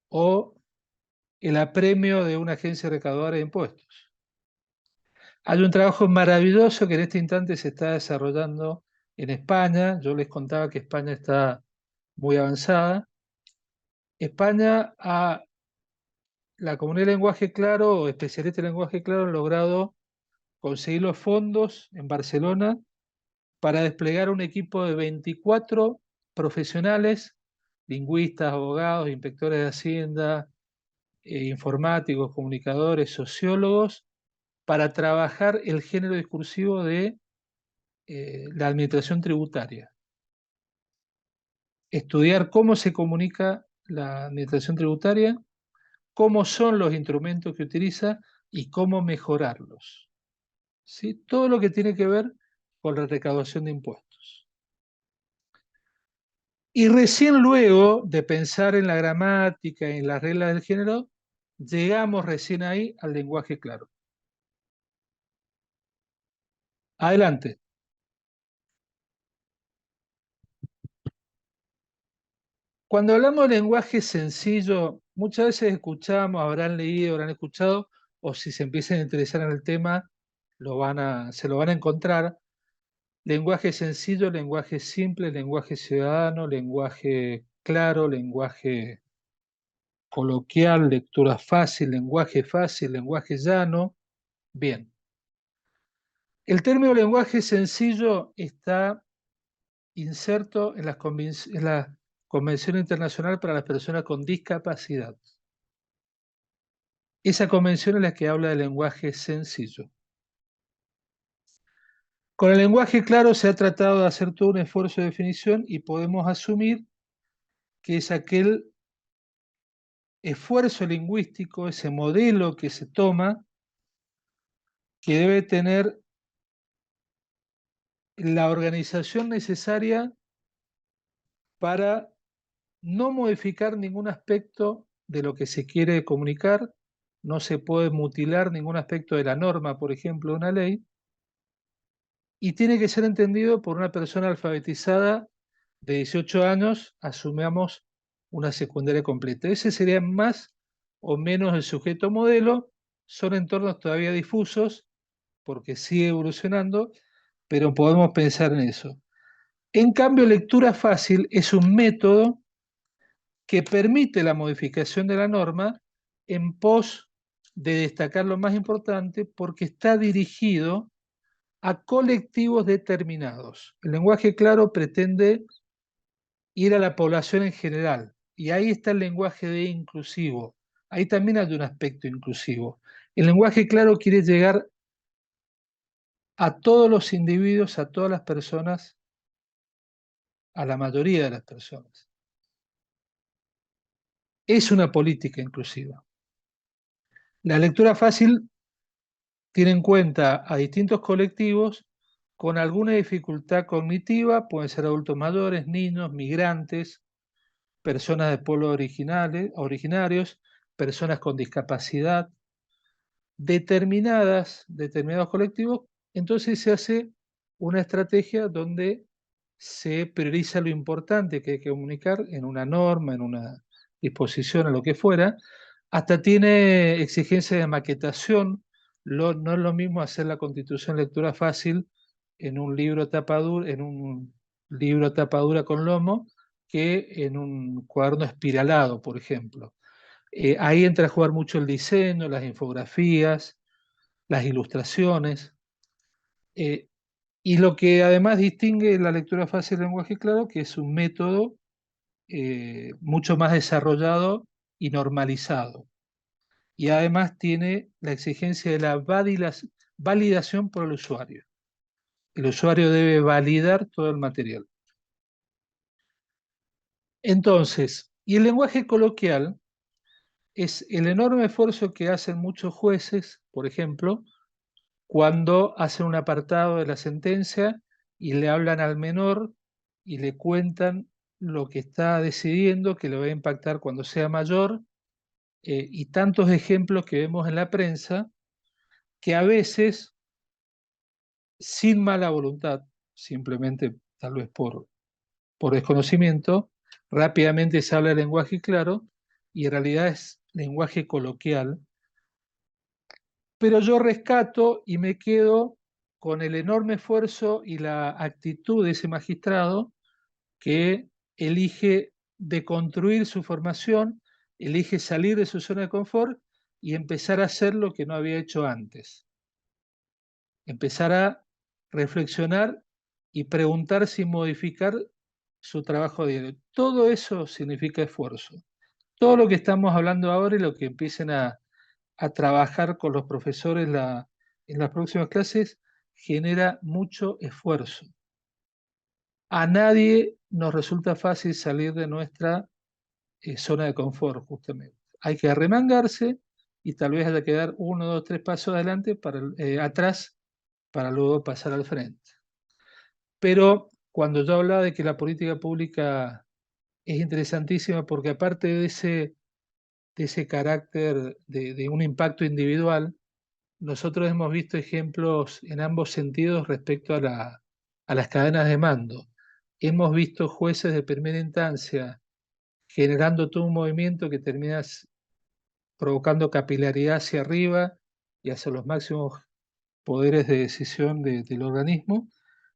o el apremio de una agencia recaudadora de impuestos. Hay un trabajo maravilloso que en este instante se está desarrollando en España. Yo les contaba que España está muy avanzada. España, la Comunidad de Lenguaje Claro o especialistas en lenguaje claro han logrado conseguir los fondos en Barcelona para desplegar un equipo de 24 profesionales, lingüistas, abogados, inspectores de Hacienda, informáticos, comunicadores, sociólogos, para trabajar el género discursivo de la administración tributaria. Estudiar cómo se comunica la administración tributaria, cómo son los instrumentos que utiliza y cómo mejorarlos. ¿Sí? Todo lo que tiene que ver con la recaudación de impuestos. Y recién luego de pensar en la gramática y en las reglas del género, llegamos recién ahí al lenguaje claro. Adelante. Cuando hablamos de lenguaje sencillo, muchas veces escuchamos, habrán leído, habrán escuchado, o si se empiezan a interesar en el tema, se lo van a encontrar. Lenguaje sencillo, lenguaje simple, lenguaje ciudadano, lenguaje claro, lenguaje coloquial, lectura fácil, lenguaje llano. Bien. El término lenguaje sencillo está inserto en la Convención Internacional para las Personas con Discapacidad. Esa convención es la que habla de lenguaje sencillo. Con el lenguaje claro se ha tratado de hacer todo un esfuerzo de definición y podemos asumir que es aquel esfuerzo lingüístico, ese modelo que se toma, que debe tener la organización necesaria para no modificar ningún aspecto de lo que se quiere comunicar, no se puede mutilar ningún aspecto de la norma, por ejemplo, de una ley, y tiene que ser entendido por una persona alfabetizada de 18 años, asumamos una secundaria completa. Ese sería más o menos el sujeto modelo, son entornos todavía difusos, porque sigue evolucionando, pero podemos pensar en eso. En cambio, lectura fácil es un método que permite la modificación de la norma en pos de destacar lo más importante porque está dirigido a colectivos determinados. El lenguaje claro pretende ir a la población en general y ahí está el lenguaje de inclusivo. Ahí también hay un aspecto inclusivo. El lenguaje claro quiere llegar a todos los individuos, a todas las personas, a la mayoría de las personas. Es una política inclusiva. La lectura fácil tiene en cuenta a distintos colectivos con alguna dificultad cognitiva, pueden ser adultos mayores, niños, migrantes, personas de pueblos originarios, personas con discapacidad, determinados colectivos. Entonces se hace una estrategia donde se prioriza lo importante que hay que comunicar en una norma, en una disposición, o lo que fuera, hasta tiene exigencias de maquetación. No es lo mismo hacer la Constitución lectura fácil en un libro tapadura, con lomo, que en un cuaderno espiralado, por ejemplo. Ahí entra a jugar mucho el diseño, las infografías, las ilustraciones. Y lo que además distingue la lectura fácil del lenguaje claro, que es un método mucho más desarrollado y normalizado. y además tiene la exigencia de la validación por el usuario. El usuario debe validar todo el material. Entonces, y el lenguaje coloquial es el enorme esfuerzo que hacen muchos jueces, por ejemplo, cuando hacen un apartado de la sentencia y le hablan al menor y le cuentan lo que está decidiendo, que le va a impactar cuando sea mayor, y tantos ejemplos que vemos en la prensa, que a veces, sin mala voluntad, simplemente tal vez por desconocimiento, rápidamente se habla de lenguaje claro y en realidad es lenguaje coloquial. Pero yo rescato y me quedo con el enorme esfuerzo y la actitud de ese magistrado que elige deconstruir su formación, elige salir de su zona de confort y empezar a hacer lo que no había hecho antes. Empezar a reflexionar y preguntar sin modificar su trabajo diario. Todo eso significa esfuerzo. Todo lo que estamos hablando ahora y lo que empiecen a trabajar con los profesores en las próximas clases genera mucho esfuerzo. A nadie nos resulta fácil salir de nuestra zona de confort, justamente. Hay que arremangarse y tal vez haya que dar 1, 2, 3 pasos adelante atrás para luego pasar al frente. Pero cuando yo hablaba de que la política pública es interesantísima porque aparte de ese carácter de un impacto individual, nosotros hemos visto ejemplos en ambos sentidos respecto a las cadenas de mando. Hemos visto jueces de primera instancia generando todo un movimiento que termina provocando capilaridad hacia arriba y hacia los máximos poderes de decisión del organismo.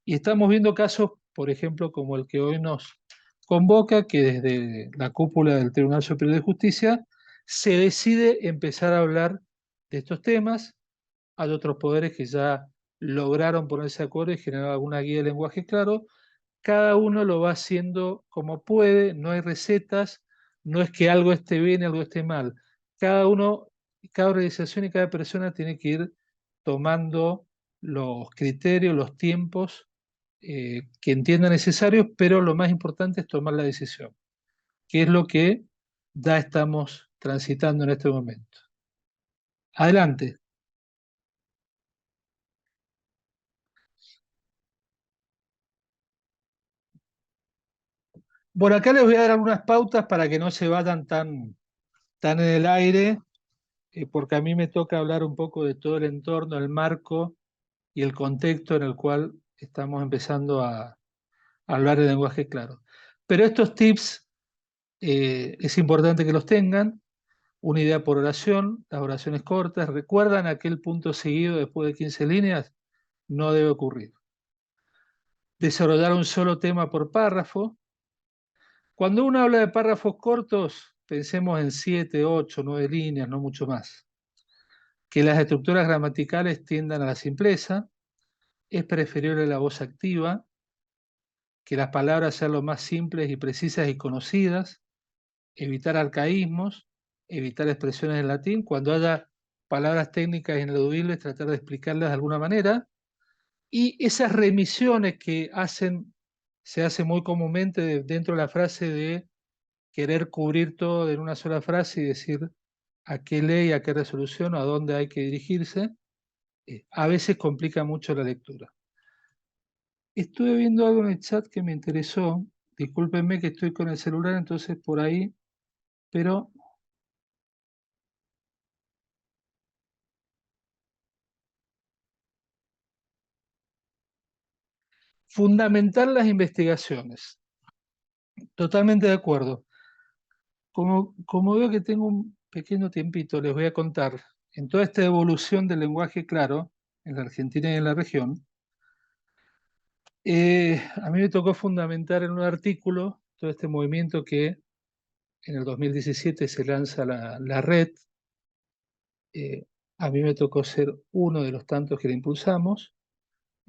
Y estamos viendo casos, por ejemplo, como el que hoy nos convoca, que desde la cúpula del Tribunal Superior de Justicia se decide empezar a hablar de estos temas. Hay otros poderes que ya lograron ponerse de acuerdo y generar alguna guía de lenguaje claro. Cada uno lo va haciendo como puede, no hay recetas, no es que algo esté bien y algo esté mal. Cada organización y cada persona tiene que ir tomando los criterios, los tiempos que entienda necesarios, pero lo más importante es tomar la decisión, que es lo que ya estamos transitando en este momento. Adelante. Bueno, acá les voy a dar algunas pautas para que no se vayan tan en el aire, porque a mí me toca hablar un poco de todo el entorno, el marco y el contexto en el cual estamos empezando a hablar de lenguaje claro. Pero estos tips es importante que los tengan. Una idea por oración, las oraciones cortas. ¿Recuerdan aquel punto seguido después de 15 líneas? No debe ocurrir. Desarrollar un solo tema por párrafo. Cuando uno habla de párrafos cortos, pensemos en 7, 8, 9 líneas, no mucho más. Que las estructuras gramaticales tiendan a la simpleza. Es preferible la voz activa. Que las palabras sean lo más simples y precisas y conocidas. Evitar arcaísmos, evitar expresiones en latín. Cuando haya palabras técnicas ineludibles, tratar de explicarlas de alguna manera. Y esas remisiones que se hace muy comúnmente dentro de la frase de querer cubrir todo en una sola frase y decir a qué ley, a qué resolución, a dónde hay que dirigirse, a veces complica mucho la lectura. Estuve viendo algo en el chat que me interesó. Discúlpenme que estoy con el celular, entonces por ahí, pero fundamentar las investigaciones. Totalmente de acuerdo. Como veo que tengo un pequeño tiempito, les voy a contar. En toda esta evolución del lenguaje claro, en la Argentina y en la región, a mí me tocó fundamentar en un artículo todo este movimiento que en el 2017 se lanza la red. A mí me tocó ser uno de los tantos que la impulsamos,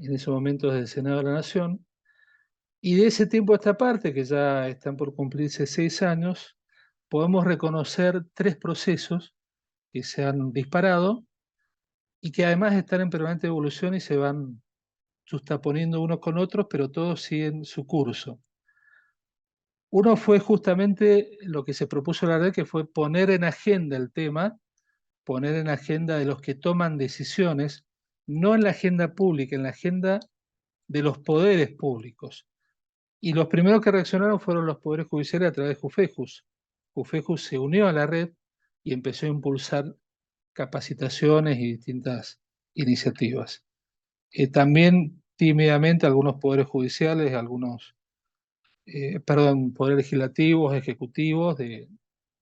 en ese momento desde el Senado de la Nación. Y de ese tiempo a esta parte, que ya están por cumplirse 6 años, podemos reconocer 3 procesos que se han disparado y que además están en permanente evolución y se van justaponiendo unos con otros, pero todos siguen su curso. Uno fue justamente lo que se propuso la red, que fue poner en agenda el tema, poner en agenda de los que toman decisiones, no en la agenda pública, en la agenda de los poderes públicos. Y los primeros que reaccionaron fueron los poderes judiciales a través de Jufejus. Jufejus se unió a la red y empezó a impulsar capacitaciones y distintas iniciativas. También tímidamente algunos poderes judiciales, poderes legislativos, ejecutivos de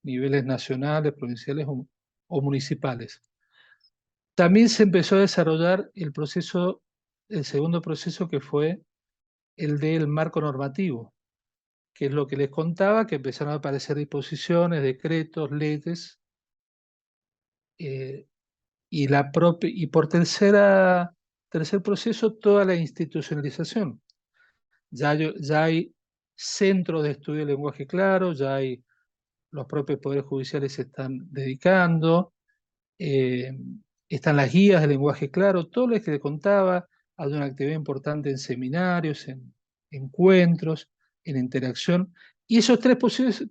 niveles nacionales, provinciales o municipales. También se empezó a desarrollar el segundo proceso, que fue el del marco normativo, que es lo que les contaba, que empezaron a aparecer disposiciones, decretos, leyes, y por tercer proceso, toda la institucionalización. Ya hay centros de estudio de lenguaje claro, ya hay los propios poderes judiciales se están dedicando, están las guías de lenguaje claro, todo lo que le contaba. Hay una actividad importante en seminarios, en encuentros, en interacción, y esos tres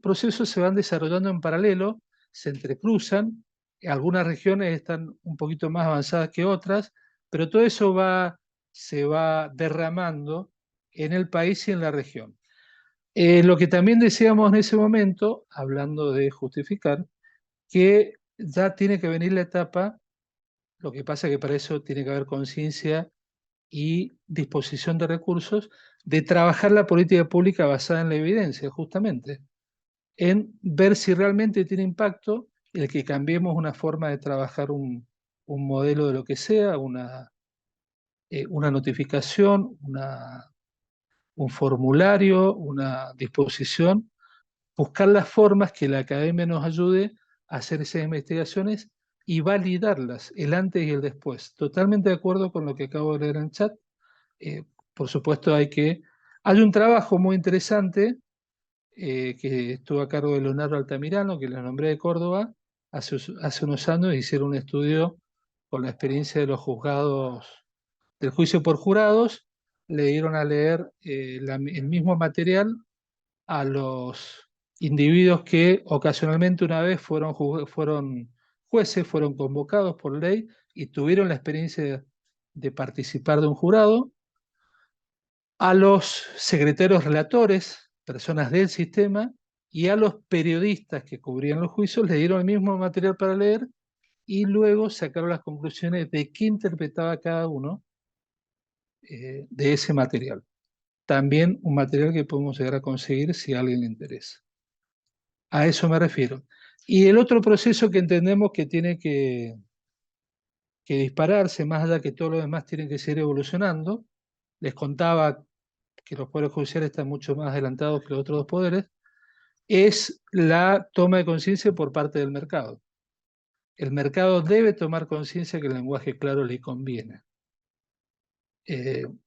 procesos se van desarrollando en paralelo, se entrecruzan. Algunas regiones están un poquito más avanzadas que otras, pero todo eso se va derramando en el país y en la región. Lo que también decíamos en ese momento, hablando de justificar, que ya tiene que venir la etapa, lo que pasa es que para eso tiene que haber conciencia y disposición de recursos, de trabajar la política pública basada en la evidencia, justamente, en ver si realmente tiene impacto el que cambiemos una forma de trabajar un modelo de lo que sea, una notificación, un formulario, una disposición, buscar las formas que la academia nos ayude a hacer esas investigaciones y validarlas, el antes y el después. Totalmente de acuerdo con lo que acabo de leer en el chat. Por supuesto hay un trabajo muy interesante que estuvo a cargo de Leonardo Altamirano, que les nombré de Córdoba, hace unos años hicieron un estudio con la experiencia de los juzgados, del juicio por jurados, le dieron a leer el mismo material a los individuos que ocasionalmente una vez fueron jueces, fueron convocados por ley y tuvieron la experiencia de participar de un jurado, a los secretarios relatores, personas del sistema, y a los periodistas que cubrían los juicios les dieron el mismo material para leer y luego sacaron las conclusiones de qué interpretaba cada uno de ese material. También un material que podemos llegar a conseguir si a alguien le interesa. A eso me refiero. Y el otro proceso que entendemos que tiene que dispararse, más allá que todo lo demás tienen que seguir evolucionando, les contaba que los poderes judiciales están mucho más adelantados que los otros dos poderes, es la toma de conciencia por parte del mercado. El mercado debe tomar conciencia que el lenguaje claro le conviene.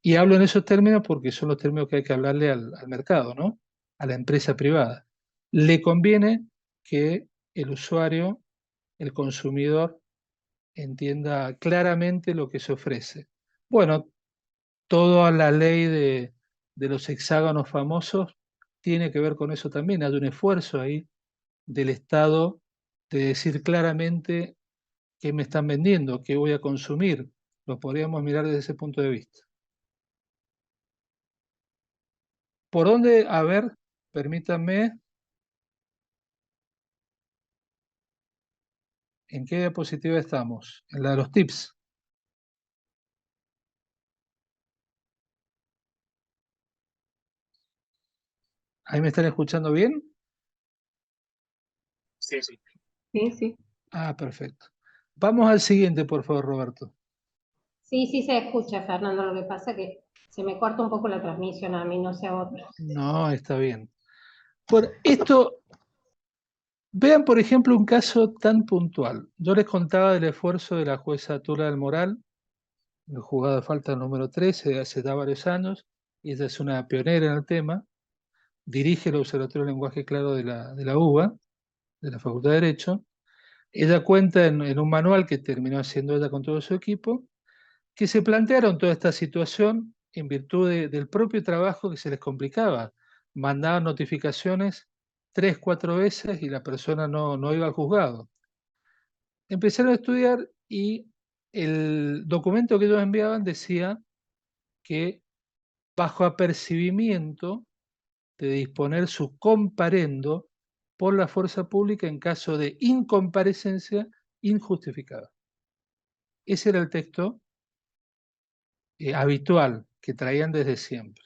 Y hablo en esos términos porque son los términos que hay que hablarle al mercado, ¿no? A la empresa privada. Le conviene que el usuario, el consumidor, entienda claramente lo que se ofrece. Bueno, toda la ley de los hexágonos famosos tiene que ver con eso también. Hay un esfuerzo ahí del Estado de decir claramente qué me están vendiendo, qué voy a consumir. Lo podríamos mirar desde ese punto de vista. ¿Por dónde? A ver, permítanme. ¿En qué diapositiva estamos? En la de los tips. ¿Ahí me están escuchando bien? Sí, sí. Sí, sí. Ah, perfecto. Vamos al siguiente, por favor, Roberto. Sí, sí se escucha, Fernando. Lo que pasa es que se me corta un poco la transmisión a mí, no sé a otros. No, está bien. Por esto, vean, por ejemplo, un caso tan puntual. Yo les contaba del esfuerzo de la jueza Tula del Moral, el juzgado de falta número 13, hace ya varios años, y ella es una pionera en el tema, dirige el Observatorio del Lenguaje Claro de la UBA, de la Facultad de Derecho, Ella cuenta en un manual que terminó haciendo ella con todo su equipo, que se plantearon toda esta situación en virtud del propio trabajo que se les complicaba. Mandaban notificaciones 3, 4 veces y la persona no iba al juzgado. Empezaron a estudiar y el documento que ellos enviaban decía que bajo apercibimiento de disponer su comparendo por la fuerza pública en caso de incomparecencia injustificada. Ese era el texto habitual que traían desde siempre.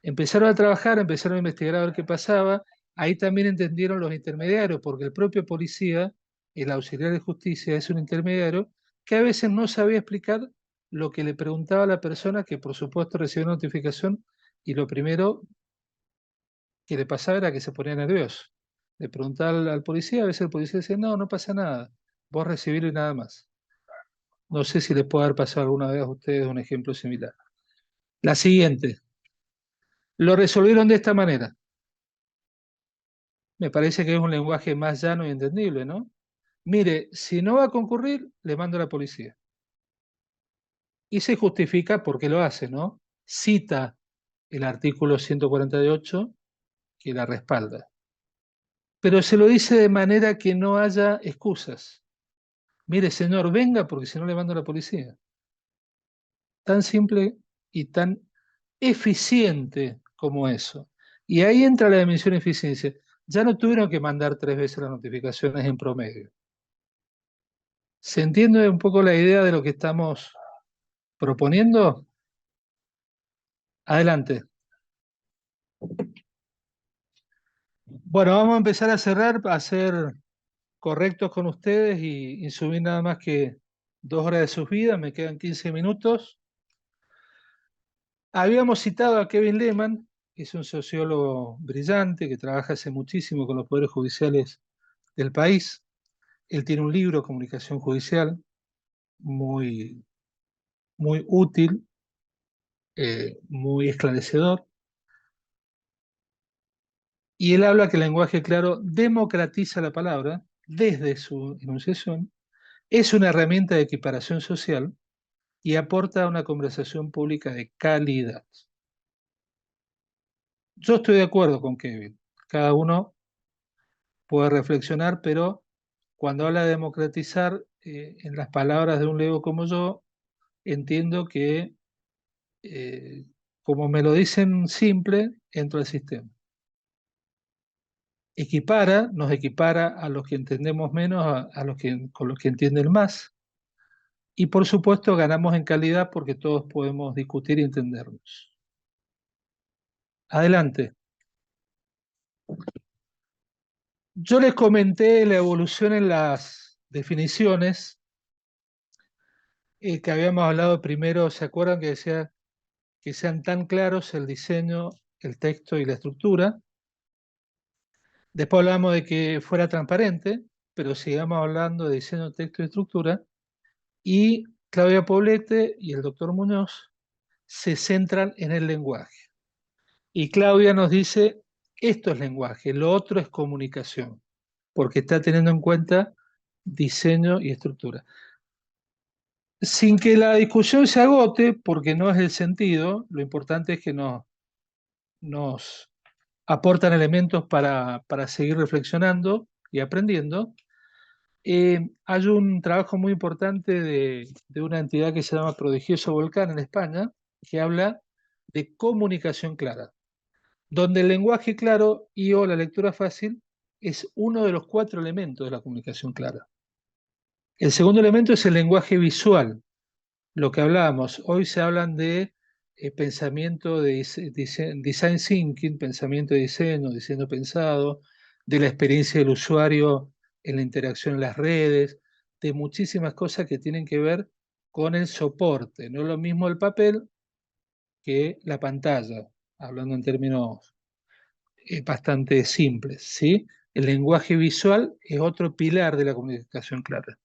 Empezaron a trabajar, empezaron a investigar a ver qué pasaba. Ahí también entendieron los intermediarios, porque el propio policía, el auxiliar de justicia, es un intermediario que a veces no sabía explicar lo que le preguntaba a la persona, que por supuesto recibió notificación, y lo primero que le pasaba era que se ponía nervioso. Le preguntaba al policía, a veces el policía decía, no pasa nada, vos recibilo y nada más. No sé si les puede haber pasado alguna vez a ustedes un ejemplo similar. La siguiente. Lo resolvieron de esta manera. Me parece que es un lenguaje más llano y entendible, ¿no? Mire, si no va a concurrir, le mando a la policía. Y se justifica por qué lo hace, ¿no? Cita el artículo 148 que la respalda. Pero se lo dice de manera que no haya excusas. Mire, señor, venga porque si no le mando a la policía. Tan simple y tan eficiente como eso. Y ahí entra la dimensión de eficiencia. Ya no tuvieron que mandar 3 veces las notificaciones en promedio. ¿Se entiende un poco la idea de lo que estamos proponiendo? Adelante. Bueno, vamos a empezar a cerrar, a ser correctos con ustedes y subir nada más que 2 horas de sus vidas, me quedan 15 minutos. Habíamos citado a Kevin Lehman, que es un sociólogo brillante que trabaja hace muchísimo con los poderes judiciales del país. Él tiene un libro, Comunicación Judicial, muy, muy útil, muy esclarecedor. Y él habla que el lenguaje claro democratiza la palabra desde su enunciación, es una herramienta de equiparación social y aporta a una conversación pública de calidad. Yo estoy de acuerdo con Kevin. Cada uno puede reflexionar, pero cuando habla de democratizar, en las palabras de un lego como yo, entiendo que, como me lo dicen simple, entro al sistema. Equipara, nos equipara a los que entendemos menos, a los que, con los que entienden más. Y por supuesto ganamos en calidad porque todos podemos discutir y entendernos. Adelante. Yo les comenté la evolución en las definiciones, que habíamos hablado primero, ¿se acuerdan que decía que sean tan claros el diseño, el texto y la estructura? Después hablamos de que fuera transparente, pero sigamos hablando de diseño, texto y estructura. Y Claudia Poblete y el doctor Muñoz se centran en el lenguaje. Y Claudia nos dice, esto es lenguaje, lo otro es comunicación, porque está teniendo en cuenta diseño y estructura. Sin que la discusión se agote, porque no es el sentido, lo importante es que nos aportan elementos para seguir reflexionando y aprendiendo. Hay un trabajo muy importante de una entidad que se llama Prodigioso Volcán en España, que habla de comunicación clara, donde el lenguaje claro y o la lectura fácil es uno de los 4 elementos de la comunicación clara. El segundo elemento es el lenguaje visual, lo que hablábamos. Hoy se hablan de pensamiento de design thinking, pensamiento de diseño, diseño pensado, de la experiencia del usuario en la interacción en las redes, de muchísimas cosas que tienen que ver con el soporte. No es lo mismo el papel que la pantalla, hablando en términos bastante simples, ¿sí? El lenguaje visual es otro pilar de la comunicación clara.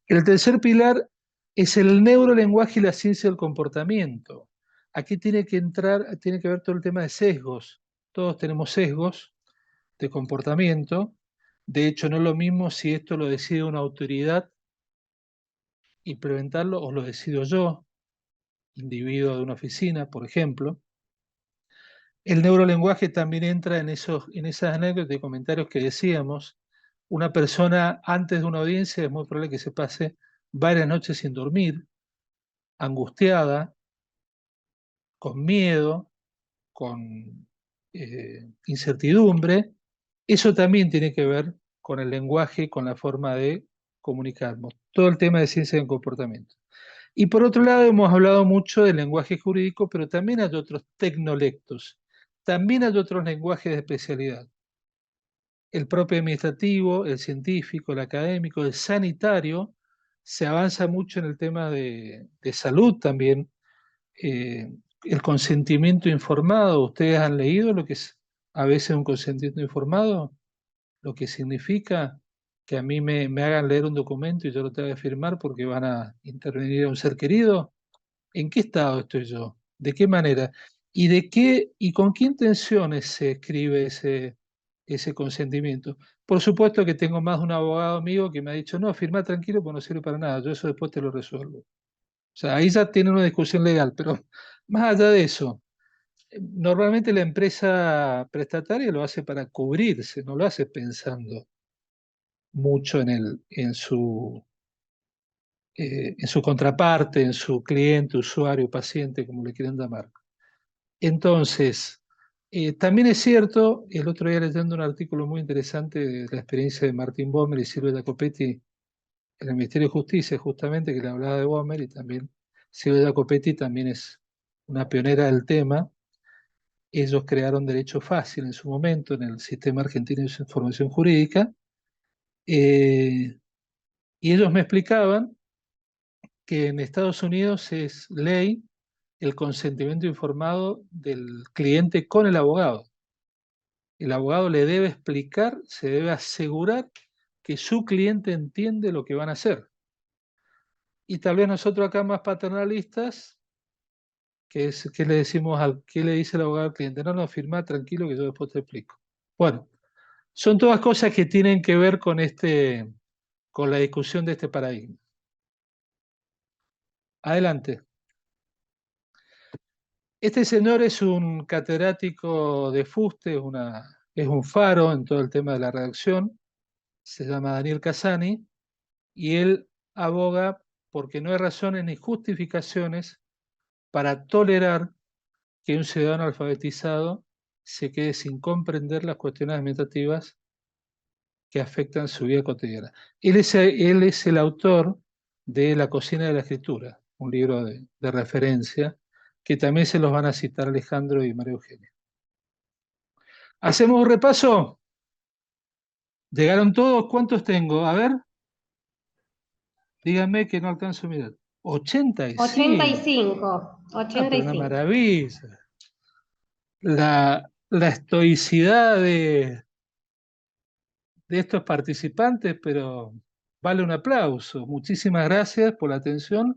El tercer pilar es el neurolenguaje y la ciencia del comportamiento. Aquí tiene que entrar, tiene que ver todo el tema de sesgos. Todos tenemos sesgos de comportamiento, De hecho, no es lo mismo si esto lo decide una autoridad implementarlo o lo decido yo, individuo de una oficina, por ejemplo. El neurolenguaje también entra en esas anécdotas y comentarios que decíamos. Una persona antes de una audiencia es muy probable que se pase varias noches sin dormir, angustiada, con miedo, con incertidumbre. Eso también tiene que ver con el lenguaje, con la forma de comunicarnos. Todo el tema de ciencia del comportamiento. Y por otro lado, hemos hablado mucho del lenguaje jurídico, pero también hay otros tecnolectos. También hay otros lenguajes de especialidad. El propio administrativo, el científico, el académico, el sanitario, se avanza mucho en el tema de salud también. El consentimiento informado, ¿ustedes han leído lo que es a veces un consentimiento informado? Lo que significa que a mí me hagan leer un documento y yo lo tengo que firmar porque van a intervenir a un ser querido. ¿En qué estado estoy yo? ¿De qué manera? ¿Y con qué intenciones se escribe ese consentimiento? Por supuesto que tengo más de un abogado amigo que me ha dicho, no, firma tranquilo porque no sirve para nada, yo eso después te lo resuelvo. O sea, ahí ya tiene una discusión legal, pero más allá de eso, normalmente la empresa prestataria lo hace para cubrirse, no lo hace pensando mucho en su contraparte, en su cliente, usuario, paciente, como le quieran llamar. Entonces, también es cierto, el otro día leyendo un artículo muy interesante de la experiencia de Martín Bomer y Silvia Jacopetti en el Ministerio de Justicia, justamente, que le hablaba de Bomer, y también Silvia Jacopetti también es una pionera del tema. Ellos crearon Derecho Fácil en su momento en el Sistema Argentino de Información Jurídica, y ellos me explicaban que en Estados Unidos es ley el consentimiento informado del cliente con el abogado. El abogado le debe explicar, se debe asegurar que su cliente entiende lo que van a hacer. Y tal vez nosotros acá más paternalistas, ¿qué le decimos qué le dice el abogado al cliente? No, no, firma tranquilo que yo después te explico. Bueno, son todas cosas que tienen que ver con la discusión de este paradigma. Adelante. Este señor es un catedrático de fuste, es un faro en todo el tema de la redacción, se llama Daniel Casani, y él aboga porque no hay razones ni justificaciones para tolerar que un ciudadano alfabetizado se quede sin comprender las cuestiones administrativas que afectan su vida cotidiana. Él es el autor de La cocina de la escritura, un libro de referencia, que también se los van a citar Alejandro y María Eugenia. ¿Hacemos un repaso? ¿Llegaron todos? ¿Cuántos tengo? A ver. Díganme que no alcanzo a mirar. 85. 85. Ah, pero una 85. maravilla. La estoicidad de estos participantes, pero vale un aplauso. Muchísimas gracias por la atención.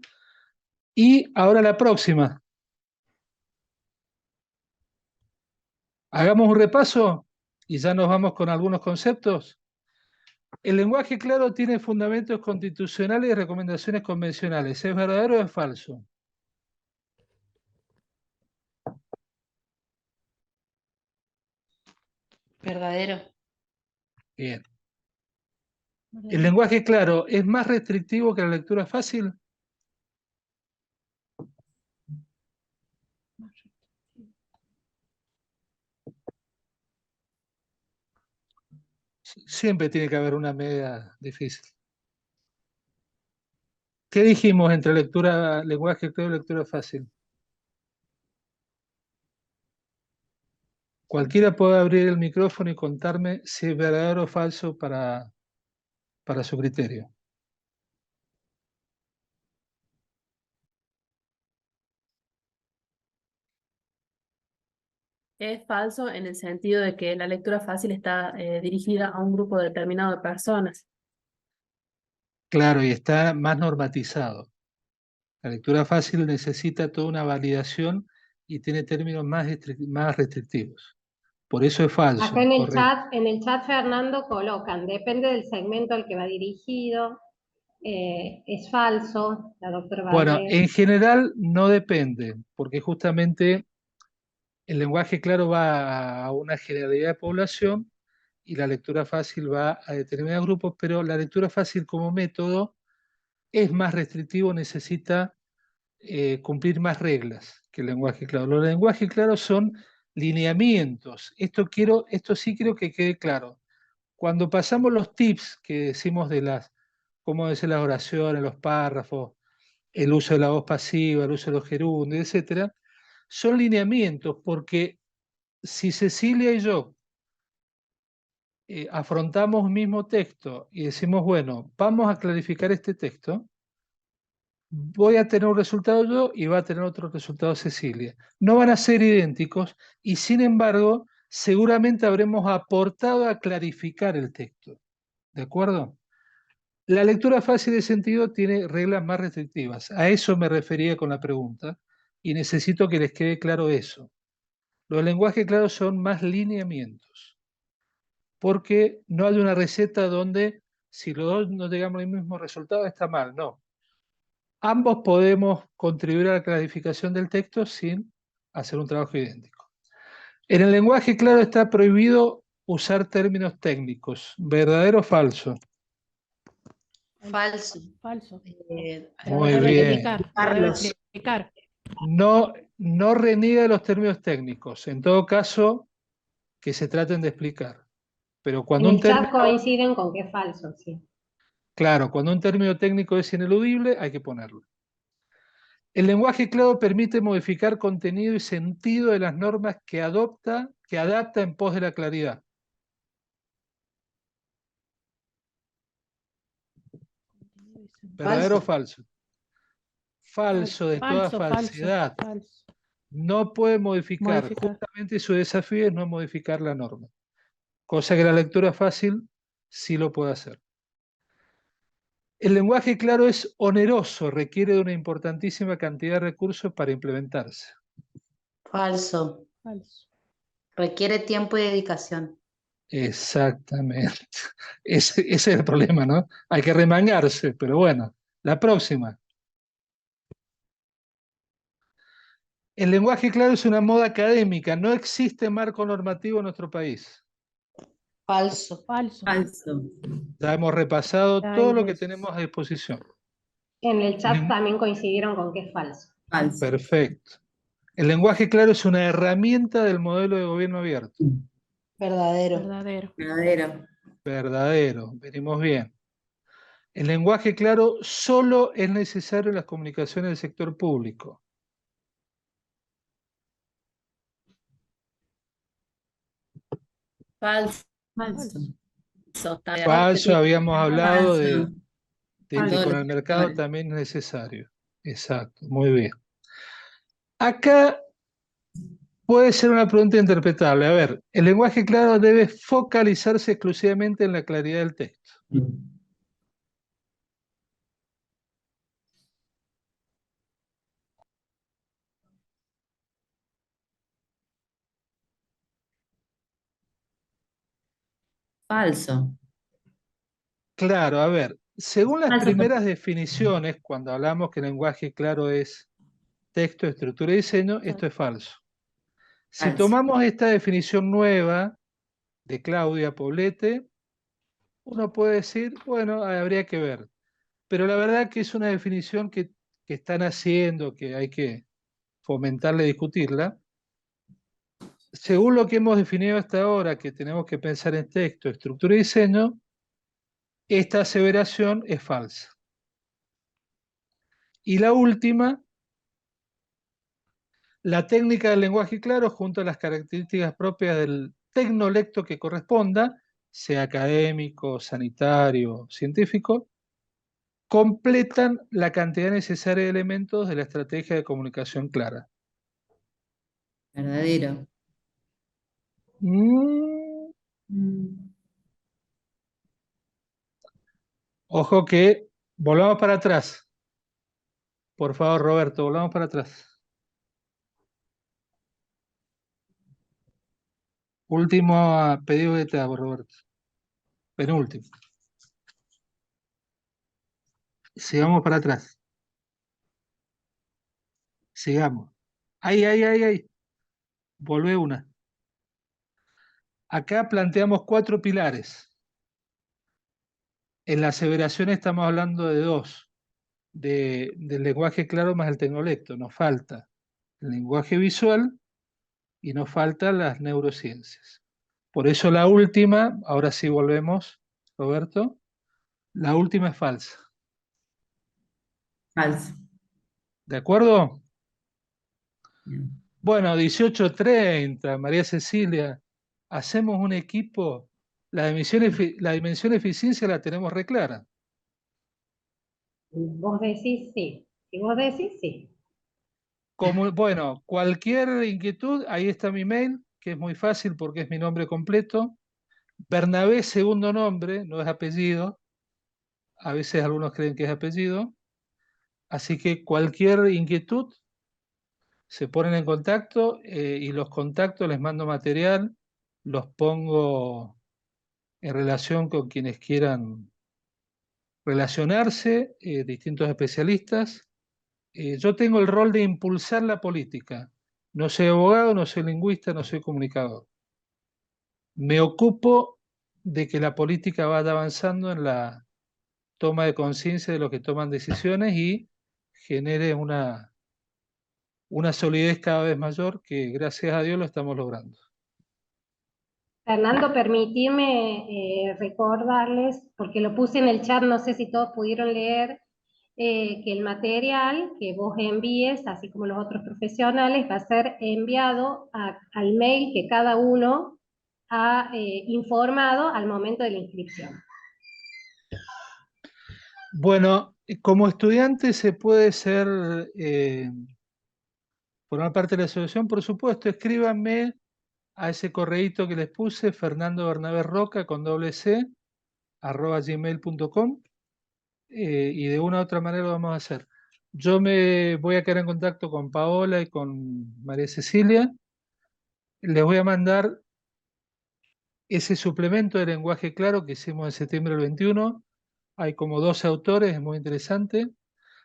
Y ahora la próxima. Hagamos un repaso y ya nos vamos con algunos conceptos. El lenguaje claro tiene fundamentos constitucionales y recomendaciones convencionales. ¿Es verdadero o es falso? Verdadero. Bien. ¿El lenguaje claro es más restrictivo que la lectura fácil? Siempre tiene que haber una media difícil. ¿Qué dijimos entre lenguaje claro y lectura fácil? Cualquiera puede abrir el micrófono y contarme si es verdadero o falso para su criterio. Es falso en el sentido de que la lectura fácil está dirigida a un grupo determinado de personas. Claro, y está más normatizado. La lectura fácil necesita toda una validación y tiene términos más restrictivos. Por eso es falso, Acá correcto. en el chat Fernando colocan, depende del segmento al que va dirigido, es falso, la doctora Bueno, Valdés. en general no depende, porque justamente el lenguaje claro va a una generalidad de población y la lectura fácil va a determinados grupos, pero la lectura fácil como método es más restrictivo, necesita cumplir más reglas que el lenguaje claro. Los lenguajes claros son lineamientos. Esto sí quiero que quede claro. Cuando pasamos los tips que decimos de cómo decir las oraciones, los párrafos, el uso de la voz pasiva, el uso de los gerundios, etcétera, son lineamientos porque si Cecilia y yo afrontamos un mismo texto y decimos, bueno, vamos a clarificar este texto, voy a tener un resultado yo y va a tener otro resultado Cecilia. No van a ser idénticos y sin embargo, seguramente habremos aportado a clarificar el texto. ¿De acuerdo? La lectura fácil de sentido tiene reglas más restrictivas. A eso me refería con la pregunta y necesito que les quede claro eso. Los lenguajes claros son más lineamientos, porque no hay una receta donde si los dos no llegamos al mismo resultado está mal, no. Ambos podemos contribuir a la clarificación del texto sin hacer un trabajo idéntico. En el lenguaje claro está prohibido usar términos técnicos, ¿verdadero o falso? Falso. Falso. Lo Muy debe bien. explicar, lo debe Carlos. explicar. No reniega de los términos técnicos, en todo caso, que se traten de explicar. Pero cuando En un el chat término, coinciden con que es falso, sí. claro, cuando un término técnico es ineludible, hay que ponerlo. El lenguaje claro permite modificar contenido y sentido de las normas que adapta en pos de la claridad. ¿Verdadero o falso? Falso de toda Falso, falsedad. falso. No puede modificar. Modificar. Justamente su desafío es no modificar la norma. Cosa que la lectura fácil sí lo puede hacer. El lenguaje claro es oneroso, requiere de una importantísima cantidad de recursos para implementarse. Falso. Falso. Requiere tiempo y dedicación. Exactamente. Ese es el problema, ¿no? Hay que remangarse, pero bueno. La próxima. El lenguaje claro es una moda académica, no existe marco normativo en nuestro país. Falso. Falso. Falso. Ya hemos repasado todo lo que Hay tenemos a disposición. En el chat Len- también coincidieron con que es falso. Falso. Perfecto. El lenguaje claro es una herramienta del modelo de gobierno abierto. Verdadero. verdadero. Verdadero. Verdadero, venimos bien. El lenguaje claro solo es necesario en las comunicaciones del sector público. Falso. Falso. Falso, habíamos hablado de Falso. que Todos con los el mercado sectores. también es necesario. Exacto, muy bien. Acá puede ser una pregunta interpretable. A ver, el lenguaje claro debe focalizarse exclusivamente en la claridad del texto. Falso. Claro, a ver, según las Falso. primeras definiciones, cuando hablamos que el lenguaje claro es texto, estructura y diseño, esto es falso. Si Falso. tomamos esta definición nueva de Claudia Poblete, uno puede decir, bueno, habría que ver. Pero la verdad que es una definición que están haciendo, que hay que fomentarla y discutirla. Según lo que hemos definido hasta ahora, que tenemos que pensar en texto, estructura y diseño, esta aseveración es falsa. Y la última, la técnica del lenguaje claro, junto a las características propias del tecnolecto que corresponda, sea académico, sanitario, científico, completan la cantidad necesaria de elementos de la estrategia de comunicación clara. Verdadero. Mm, Mm. Ojo que volvamos para atrás. Por favor, Roberto, volvamos para atrás. Último pedido que te hago, Roberto. Penúltimo. Sigamos para atrás. Sigamos. Ahí. Volvé una. Acá planteamos 4 pilares. En la aseveración estamos hablando de 2. Del lenguaje claro más el tecnolecto. Nos falta el lenguaje visual y nos faltan las neurociencias. Por eso la última, ahora sí volvemos, Roberto, la última es falsa. Falso. ¿De acuerdo? Bien. Bueno, 18:30, María Cecilia, hacemos un equipo. La dimensión eficiencia la tenemos re clara. Vos decís sí. Si vos decís sí. Bueno, cualquier inquietud, ahí está mi mail, que es muy fácil porque es mi nombre completo. Bernabé, segundo nombre, no es apellido. A veces algunos creen que es apellido. Así que cualquier inquietud, se ponen en contacto y los contactos, les mando material, los pongo en relación con quienes quieran relacionarse, distintos especialistas. Yo tengo el rol de impulsar la política. No soy abogado, no soy lingüista, no soy comunicador. Me ocupo de que la política vaya avanzando en la toma de conciencia de los que toman decisiones y genere una solidez cada vez mayor que gracias a Dios lo estamos logrando. Fernando, permitirme recordarles, porque lo puse en el chat, no sé si todos pudieron leer, que el material que vos envíes, así como los otros profesionales, va a ser enviado al mail que cada uno ha informado al momento de la inscripción. Bueno, como estudiante se puede formar parte de la asociación, por supuesto, escríbanme a ese correíto que les puse, Fernando Bernabé Roca con C, @gmail.com, y de una u otra manera lo vamos a hacer. Yo me voy a quedar en contacto con Paola y con María Cecilia. Les voy a mandar ese suplemento de lenguaje claro que hicimos en septiembre del 21. Hay como 12 autores, es muy interesante.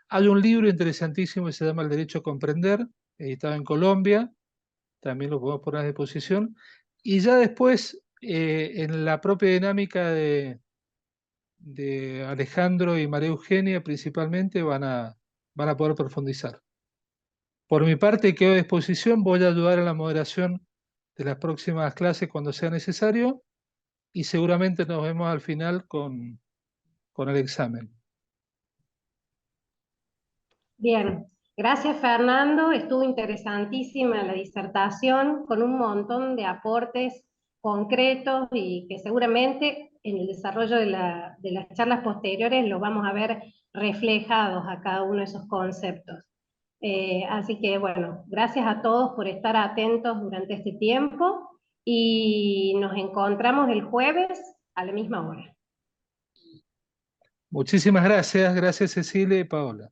Hay un libro interesantísimo que se llama El Derecho a Comprender, editado en Colombia, también lo podemos poner a disposición. Y ya después, en la propia dinámica de Alejandro y María Eugenia principalmente, van a poder profundizar. Por mi parte, quedo a disposición, voy a ayudar en la moderación de las próximas clases cuando sea necesario, y seguramente nos vemos al final con el examen. Bien, gracias Fernando, estuvo interesantísima la disertación con un montón de aportes concretos y que seguramente en el desarrollo de las charlas posteriores lo vamos a ver reflejados a cada uno de esos conceptos. Así que bueno, gracias a todos por estar atentos durante este tiempo y nos encontramos el jueves a la misma hora. Muchísimas gracias, gracias Cecilia y Paola.